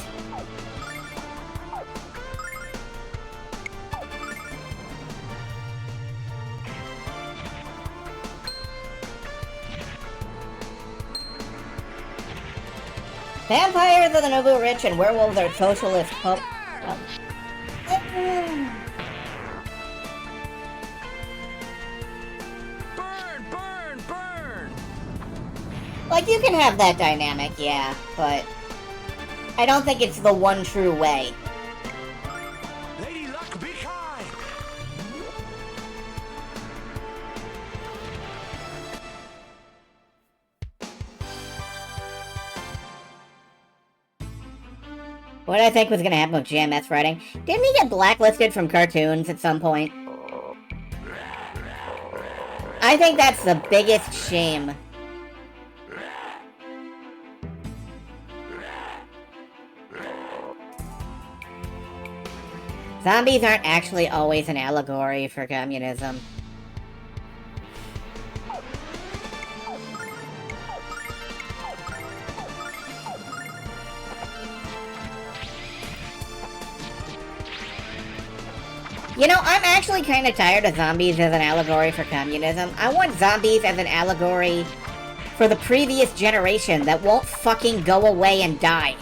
Vampires are the noble rich and werewolves are socialist hope. Like, you can have that dynamic, yeah, but I don't think it's the one true way. Lady Luck, be kind. What did I think was gonna happen with GMS writing? Didn't he get blacklisted from cartoons at some point? I think that's the biggest shame. Zombies aren't actually always an allegory for communism. You know, I'm actually kind of tired of zombies as an allegory for communism. I want zombies as an allegory for the previous generation that won't fucking go away and die.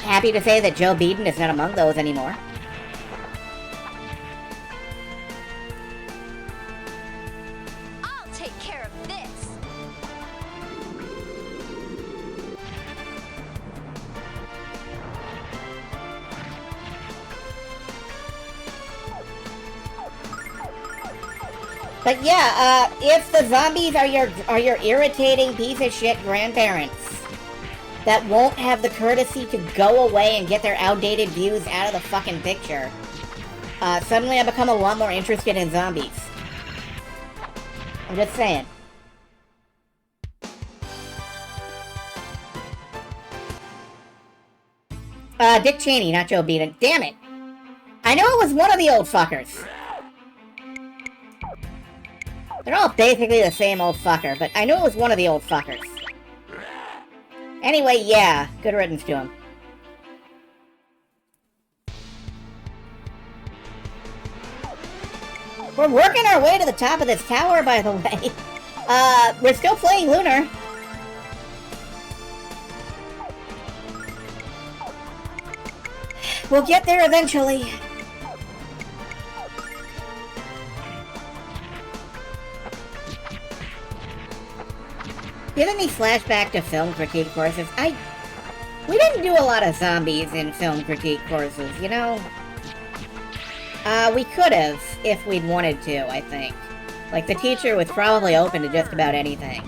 Happy to say that Joe Biden is not among those anymore. I'll take care of this. But yeah, if the zombies are your irritating piece of shit grandparents that won't have the courtesy to go away and get their outdated views out of the fucking picture, suddenly I become a lot more interested in zombies. I'm just saying. Dick Cheney, not Joe Biden. Damn it! I know it was one of the old fuckers. They're all basically the same old fucker, but I knew it was one of the old fuckers. Anyway, yeah, good riddance to him. We're working our way to the top of this tower, by the way. We're still playing Lunar. We'll get there eventually. Giving me flashback to film critique courses. We didn't do a lot of zombies in film critique courses, you know? We could have, if we'd wanted to, I think. Like, the teacher was probably open to just about anything.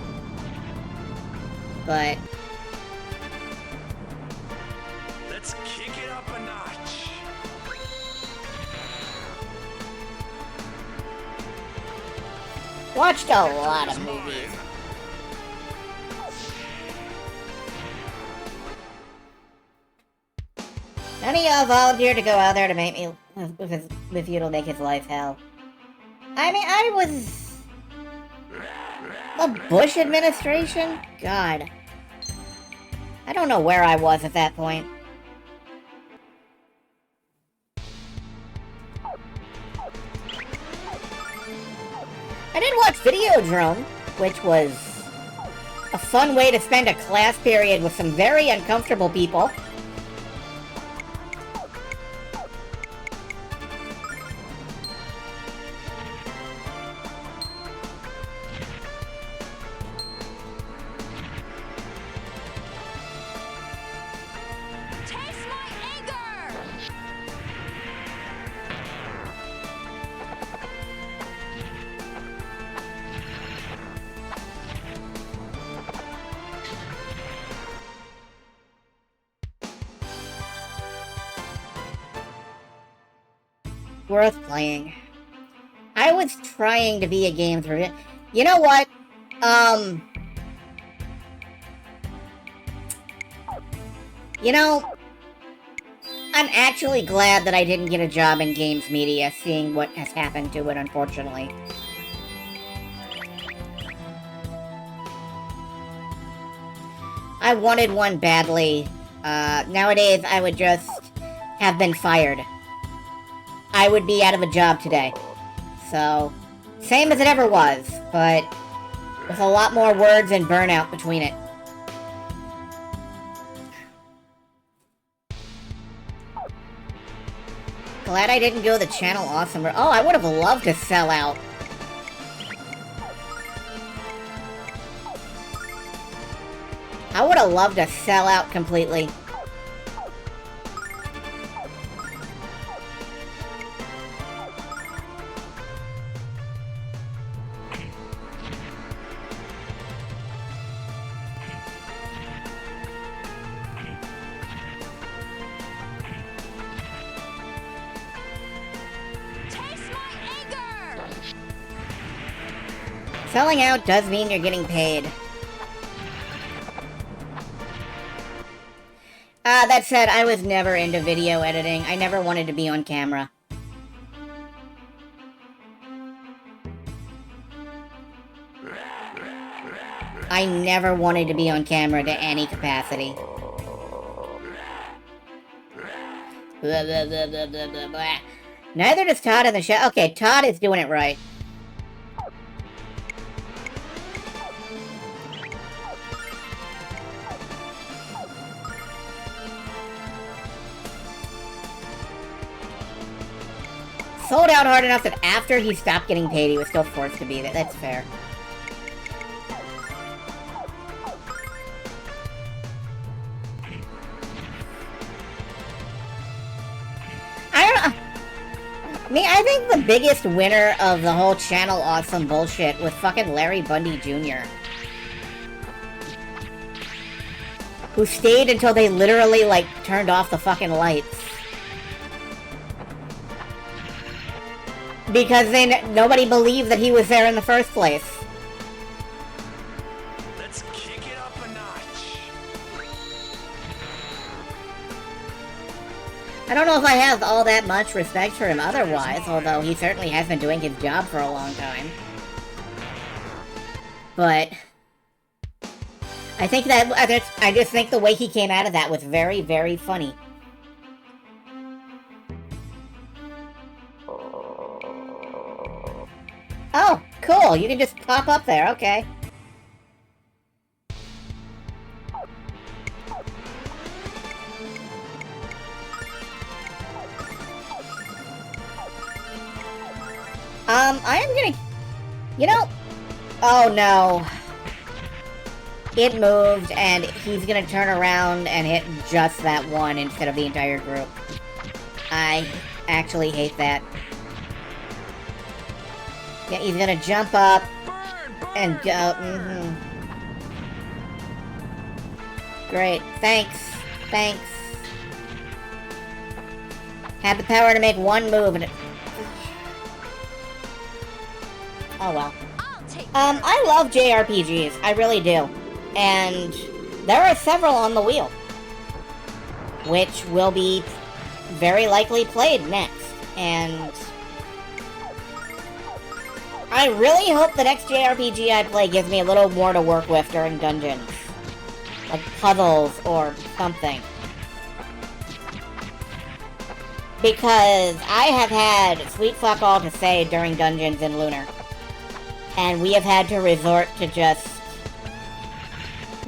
But... Let's kick it up a notch. watched a lot of movies. None of y'all volunteered to go out there to make me with you to make his life hell. I mean, I was the Bush administration? God. I don't know where I was at that point. I did watch Videodrome, which was a fun way to spend a class period with some very uncomfortable people. Taste my anger! Worth playing. I was trying to be a games review. You know what? You know, I'm actually glad that I didn't get a job in games media, seeing what has happened to it, unfortunately. I wanted one badly. Nowadays, I would just have been fired. I would be out of a job today. So, same as it ever was, but with a lot more words and burnout between it. Glad I didn't go the channel awesome. Oh, I would have loved to sell out. I would have loved to sell out completely. Taste my anger! Selling out does mean you're getting paid. That said, I was never into video editing. I never wanted to be on camera. I never wanted to be on camera to any capacity. Blah, blah, blah, blah, blah, blah, blah. Neither does Todd in the show. Okay, Todd is doing it right. sold out hard enough that after he stopped getting paid, he was still forced to be there. That's fair. I don't know. I think the biggest winner of the whole channel awesome bullshit was fucking Larry Bundy Jr. Who stayed until they literally, like, turned off the fucking lights. Because nobody believed that he was there in the first place. Let's kick it up a notch. I don't know if I have all that much respect for him otherwise, although he certainly has been doing his job for a long time. But I think I just think the way he came out of that was very, very funny. Oh, cool. You can just pop up there. Okay. I am gonna... You know... Oh, no. It moved, and he's gonna turn around and hit just that one instead of the entire group. I actually hate that. Yeah, he's gonna jump up and go. Great. Thanks. Thanks. Had the power to make one move and it... Oh well. I love JRPGs. I really do. And there are several on the wheel. Which will be very likely played next. And I really hope the next JRPG I play gives me a little more to work with during dungeons. Like puzzles or something. Because I have had sweet fuck all to say during dungeons in Lunar. And we have had to resort to just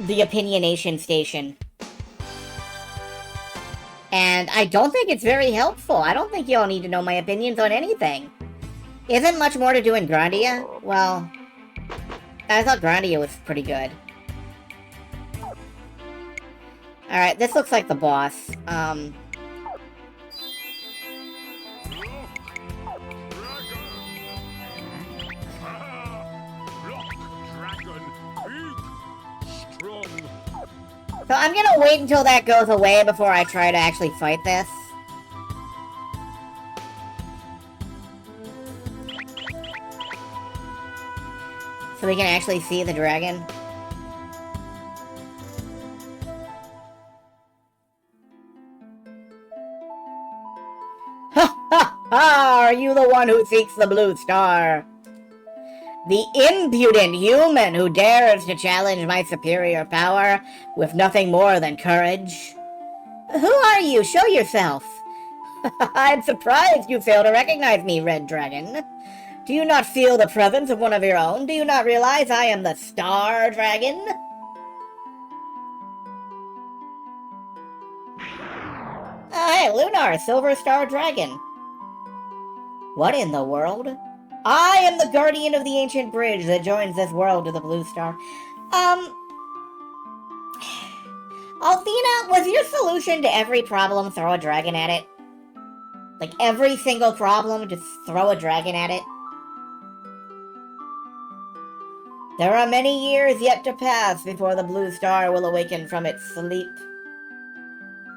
the opinionation station. And I don't think it's very helpful. I don't think y'all need to know my opinions on anything. Isn't much more to do in Grandia? Well, I thought Grandia was pretty good. Alright, this looks like the boss. So I'm gonna wait until that goes away before I try to actually fight this. So we can actually see the dragon. Ha ha ha! Are you the one who seeks the blue star? The impudent human who dares to challenge my superior power with nothing more than courage? Who are you? Show yourself! I'm surprised you fail to recognize me, Red Dragon. Do you not feel the presence of one of your own? Do you not realize I am the Star Dragon? Hey, Lunar, Silver Star Dragon. What in the world? I am the guardian of the ancient bridge that joins this world to the Blue Star. Althena, was your solution to every problem throw a dragon at it? Like, every single problem, just throw a dragon at it? There are many years yet to pass before the Blue Star will awaken from its sleep.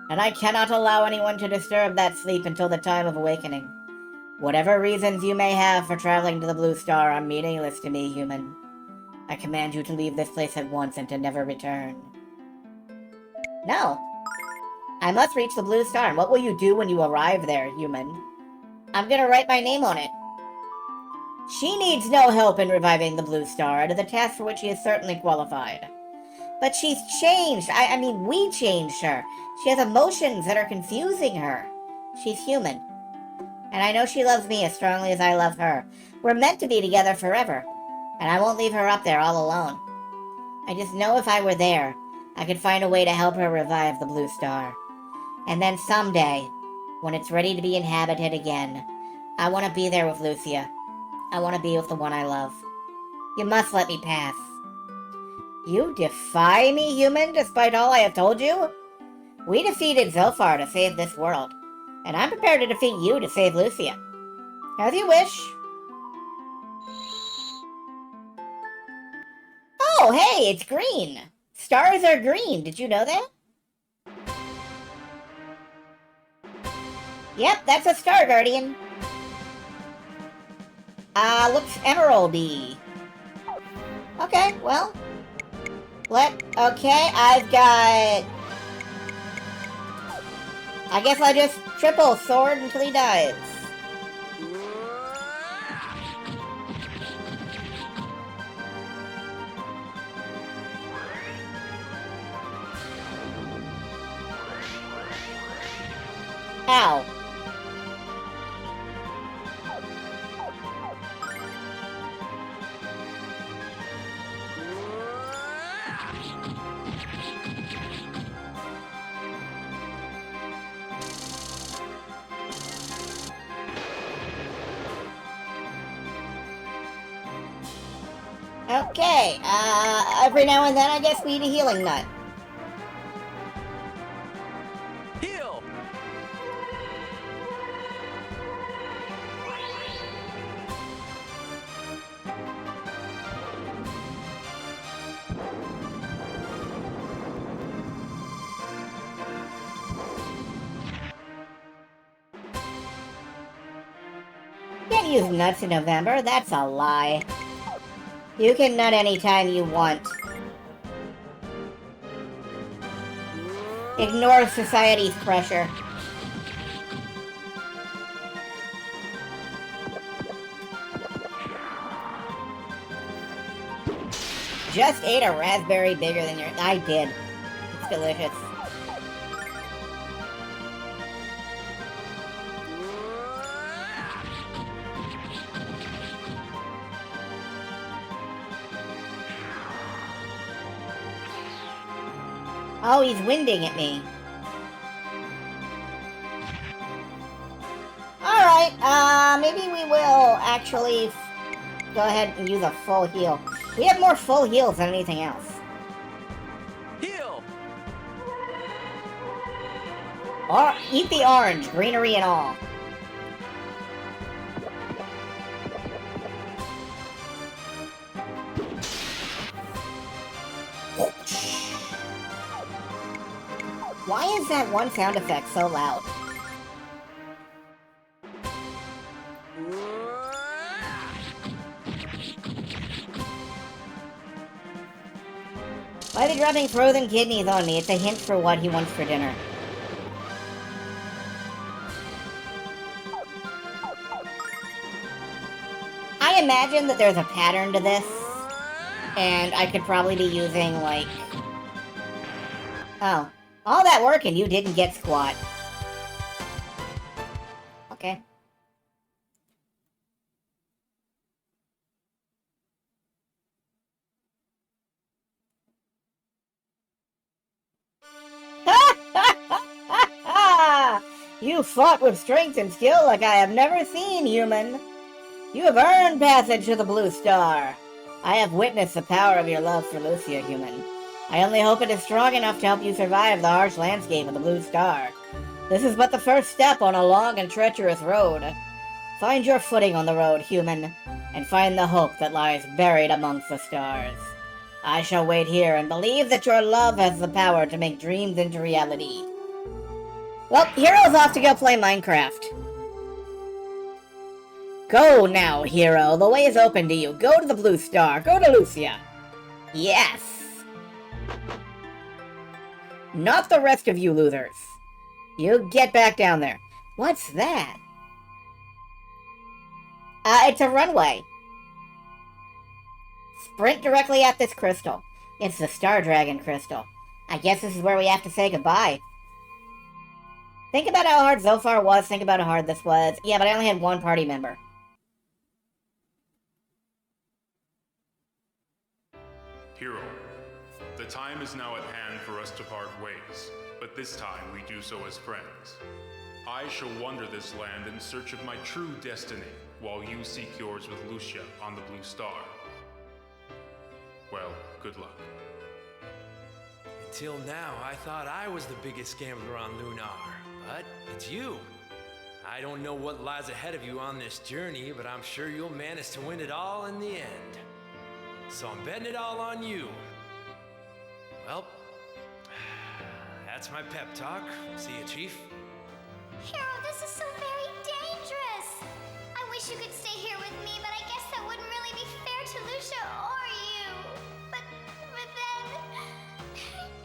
And I cannot allow anyone to disturb that sleep until the time of awakening. Whatever reasons you may have for traveling to the Blue Star are meaningless to me, human. I command you to leave this place at once and to never return. No. I must reach the Blue Star, and what will you do when you arrive there, human? I'm gonna write my name on it. She needs no help in reviving the Blue Star, the task for which she is certainly qualified. But she's changed. I mean, we changed her. She has emotions that are confusing her. She's human. And I know she loves me as strongly as I love her. We're meant to be together forever. And I won't leave her up there all alone. I just know if I were there, I could find a way to help her revive the Blue Star. And then someday, when it's ready to be inhabited again, I want to be there with Lucia. I want to be with the one I love. You must let me pass. You defy me, human, despite all I have told you? We defeated Zilfar to save this world, and I'm prepared to defeat you to save Lucia. As you wish. Oh, hey, it's green! Stars are green, did you know that? Yep, that's a Star Guardian. Looks emeraldy. Okay, well. Okay, I've got... I guess I just triple sword until he dies. Ow. Okay, every now and then I guess we eat a healing nut. Heal! Can't use nuts in November, that's a lie. You can nut anytime you want. Ignore society's pressure. Just ate a raspberry bigger than your... I did. It's delicious. Oh, he's winding at me. Alright, maybe we will actually go ahead and use a full heal. We have more full heals than anything else. Heal! Or eat the orange, greenery and all. Why is that one sound effect so loud? Why are they dropping frozen kidneys on me? It's a hint for what he wants for dinner. I imagine that there's a pattern to this, and I could probably be using, like... Oh. All that work and you didn't get squat. Okay. You fought with strength and skill like I have never seen, human. You have earned passage to the Blue Star. I have witnessed the power of your love for Lucia, human. I only hope it is strong enough to help you survive the harsh landscape of the Blue Star. This is but the first step on a long and treacherous road. Find your footing on the road, human, and find the hope that lies buried amongst the stars. I shall wait here and believe that your love has the power to make dreams into reality. Well, Hero's off to go play Minecraft. Go now, Hero. The way is open to you. Go to the Blue Star. Go to Lucia. Yes. Not the rest of you losers. You get back down there. What's that? It's a runway. Sprint directly at this crystal. It's the Star Dragon crystal. I guess this is where we have to say goodbye. Think about how hard Zilfar was. Think about how hard this was. Yeah, but I only had one party member. Hero, the time is now at hand for us to part ways, but this time we do so as friends. I shall wander this land in search of my true destiny, while you seek yours with Lucia on the Blue Star. Well, good luck. Until now, I thought I was the biggest gambler on Lunar, but it's you. I don't know what lies ahead of you on this journey, but I'm sure you'll manage to win it all in the end. So I'm betting it all on you. Well, that's my pep talk. See you, Chief. Hero, this is so very dangerous. I wish you could stay here with me, but I guess that wouldn't really be fair to Lucia or you. But then,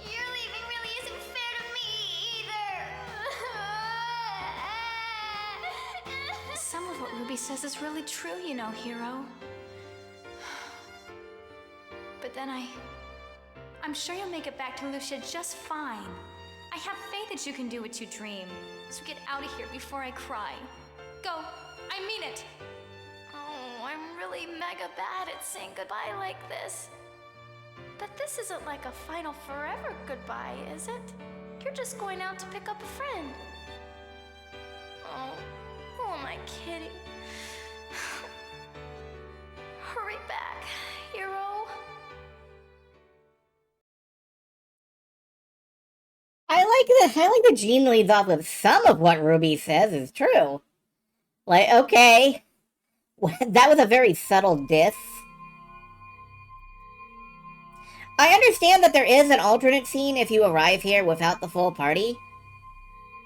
your leaving really isn't fair to me either. Some of what Ruby says is really true, you know, Hero. But then I'm sure you'll make it back to Lucia just fine. I have faith that you can do what you dream. So get out of here before I cry. Go. I mean it. Oh, I'm really mega bad at saying goodbye like this. But this isn't like a final forever goodbye, is it? You're just going out to pick up a friend. Oh, who am I kidding? Hurry back, Hero. I like the Gene leads off with some of what Ruby says is true. Like, okay. That was a very subtle diss. I understand that there is an alternate scene if you arrive here without the full party.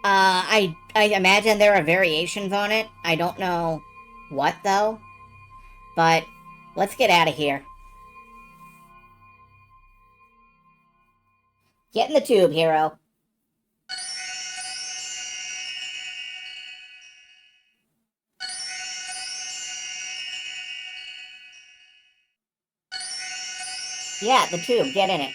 I imagine there are variations on it. I don't know what, though. But let's get out of here. Get in the tube, Hero. Yeah, the tube. Get in it.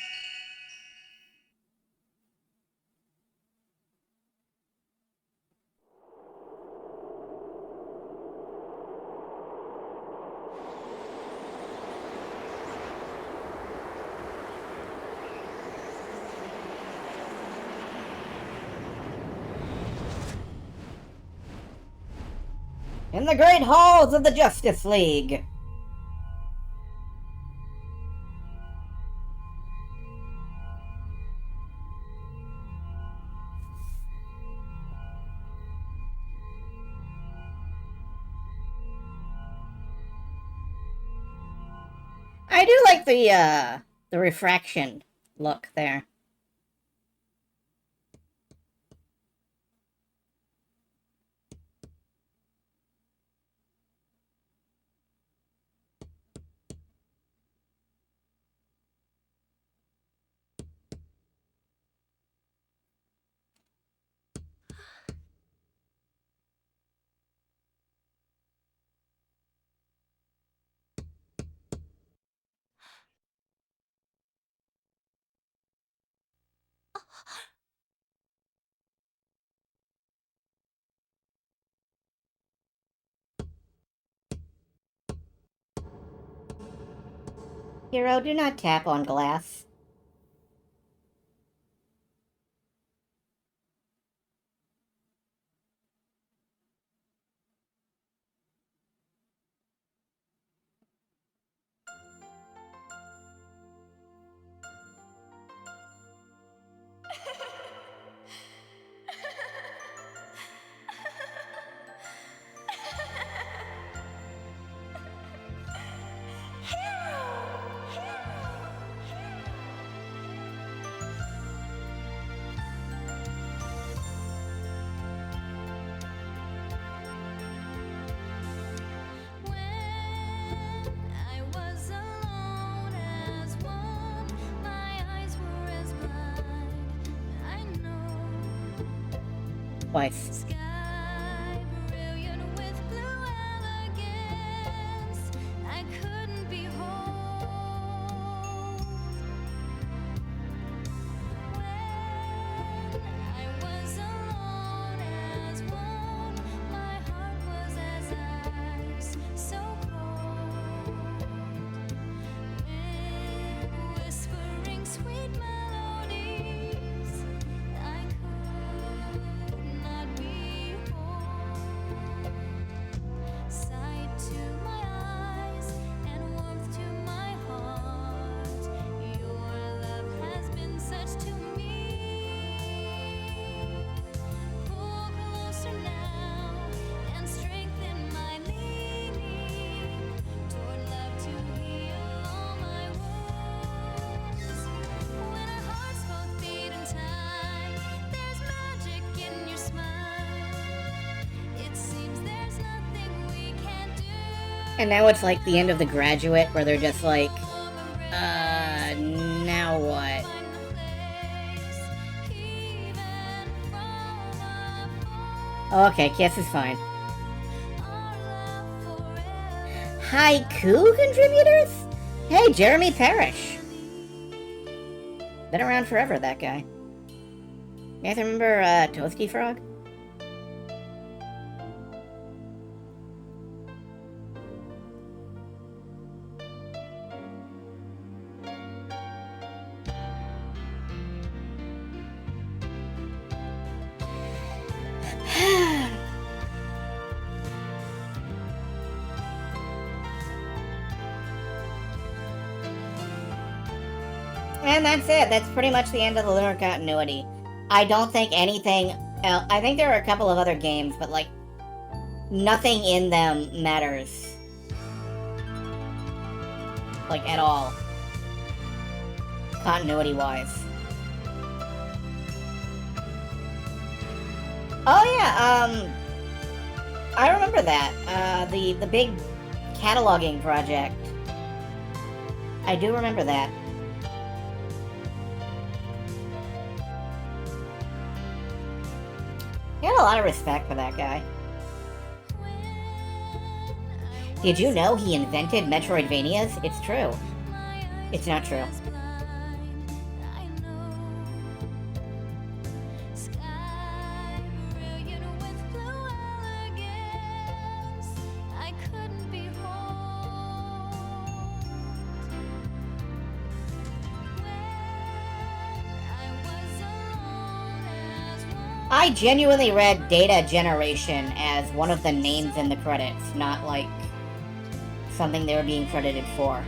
In the great halls of the Justice League. I do like the refraction look there. Hero, do not tap on glass. Twice. Sweet melodies, I could not be And now it's like the end of The Graduate, where they're just like, now what? Okay, Kiss is fine. Haiku contributors? Hey, Jeremy Parrish. Been around forever, that guy. You guys remember, Toasty Frog? And that's it. That's pretty much the end of the Lunar continuity. I don't think anything else. I think there are a couple of other games, but, like, nothing in them matters. Like, at all. Continuity-wise. Oh, yeah, I remember that. The big cataloging project. I do remember that. He had a lot of respect for that guy. Did you know he invented Metroidvanias? It's true. It's not true. I genuinely read Data Generation as one of the names in the credits, not like something they were being credited for.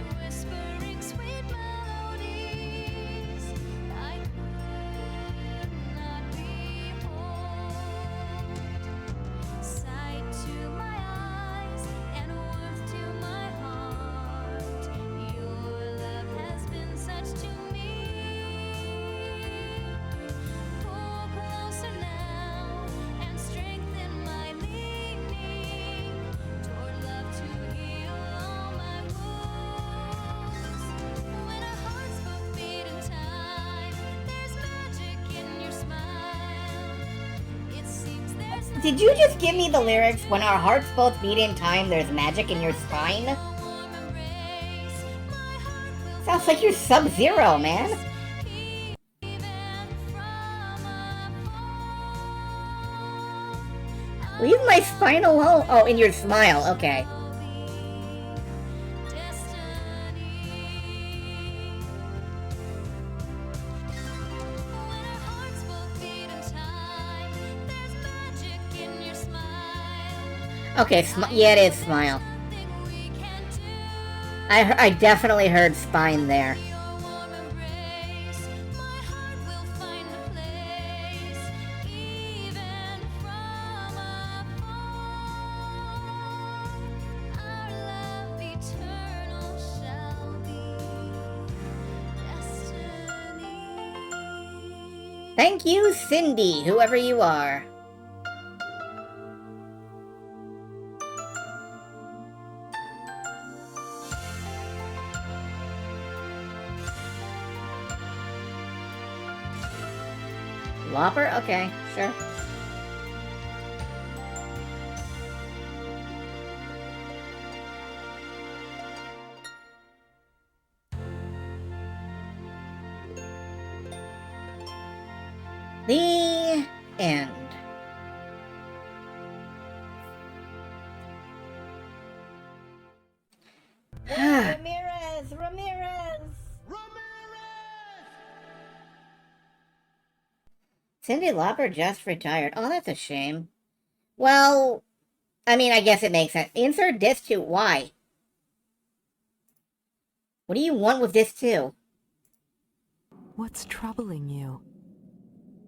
Did you just give me the lyrics, when our hearts both beat in time, there's magic in your spine? Sounds like you're Sub-Zero, man. Leave my spine alone. Oh, in your smile, okay. Okay, yeah, it is smile. I definitely heard spine there. Thank you, Cindy, whoever you are. Lopper? Okay, sure. The end. Ramirez! Cyndi Lauper just retired. Oh, that's a shame. Well, I mean, I guess it makes sense. Insert disc 2. Why? What do you want with disc 2? What's troubling you?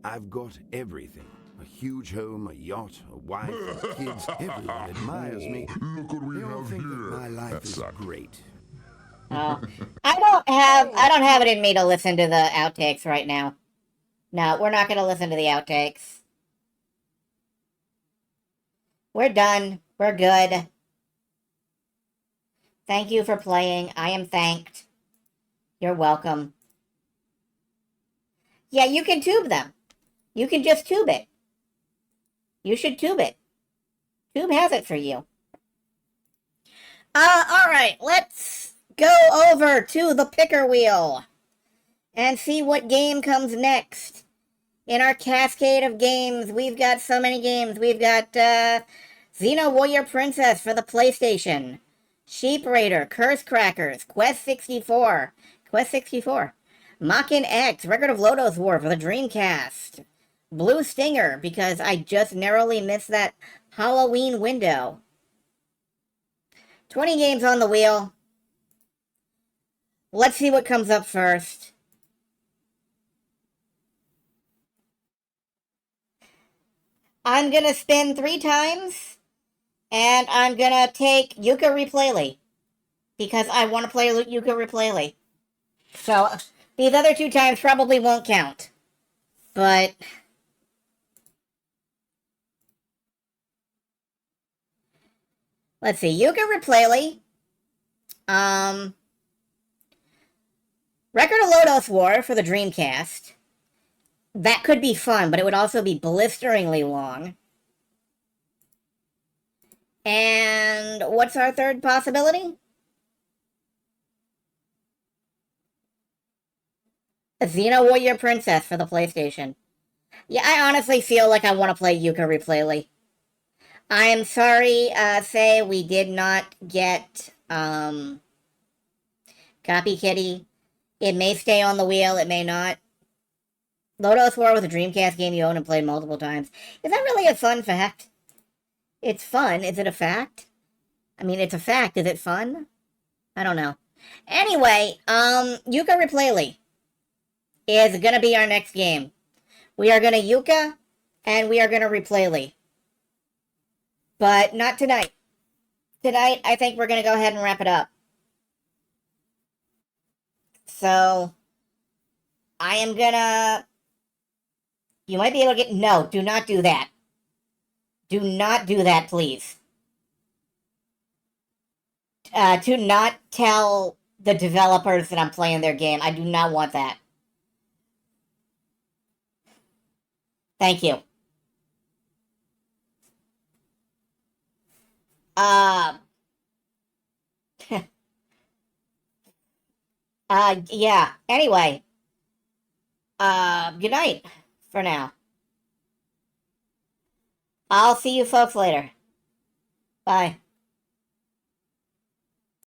I've got everything. A huge home, a yacht, a wife, kids. Everyone admires me. Look what we They all have think here. that my life That is sucked. great. Oh. I don't have it in me to listen to the outtakes right now. No, we're not going to listen to the outtakes. We're done. We're good. Thank you for playing. I am thanked. You're welcome. Yeah, you can tube them. You can just tube it. You should tube it. Tube has it for you. Alright, let's go over to the picker wheel and see what game comes next. In our cascade of games, we've got so many games. We've got, Xeno Warrior Princess for the PlayStation, Sheep Raider, Curse Crackers, Quest 64, Mach-In X, Record of Lodoss War for the Dreamcast, Blue Stinger, because I just narrowly missed that Halloween window. 20 games on the wheel. Let's see what comes up first. I'm gonna spin 3 times, and I'm gonna take Yooka-Replay-Ly, because I want to play Yooka-Replay-Ly. So, these other 2 times probably won't count. But let's see, Yooka-Replay-Ly. Record of Lodoss War for the Dreamcast. That could be fun, but it would also be blisteringly long. And what's our third possibility? A Xeno Warrior Princess for the PlayStation. Yeah, I honestly feel like I want to play Yooka-Replay-Ly. I'm sorry, Say, we did not get, Copy Kitty. It may stay on the wheel, it may not. Lodoss War was a Dreamcast game you own and played multiple times. Is that really a fun fact? It's fun. Is it a fact? I mean, it's a fact. Is it fun? I don't know. Anyway, Yooka-Replay-Ly is gonna be our next game. We are gonna Yooka, and we are gonna Replay-Ly. But not tonight. Tonight, I think we're gonna go ahead and wrap it up. So, I am gonna... You might be able to get... No, do not do that. Do not do that, please. Do not tell the developers that I'm playing their game. I do not want that. Thank you. Yeah. Anyway. Good night for now. I'll see you folks later. Bye.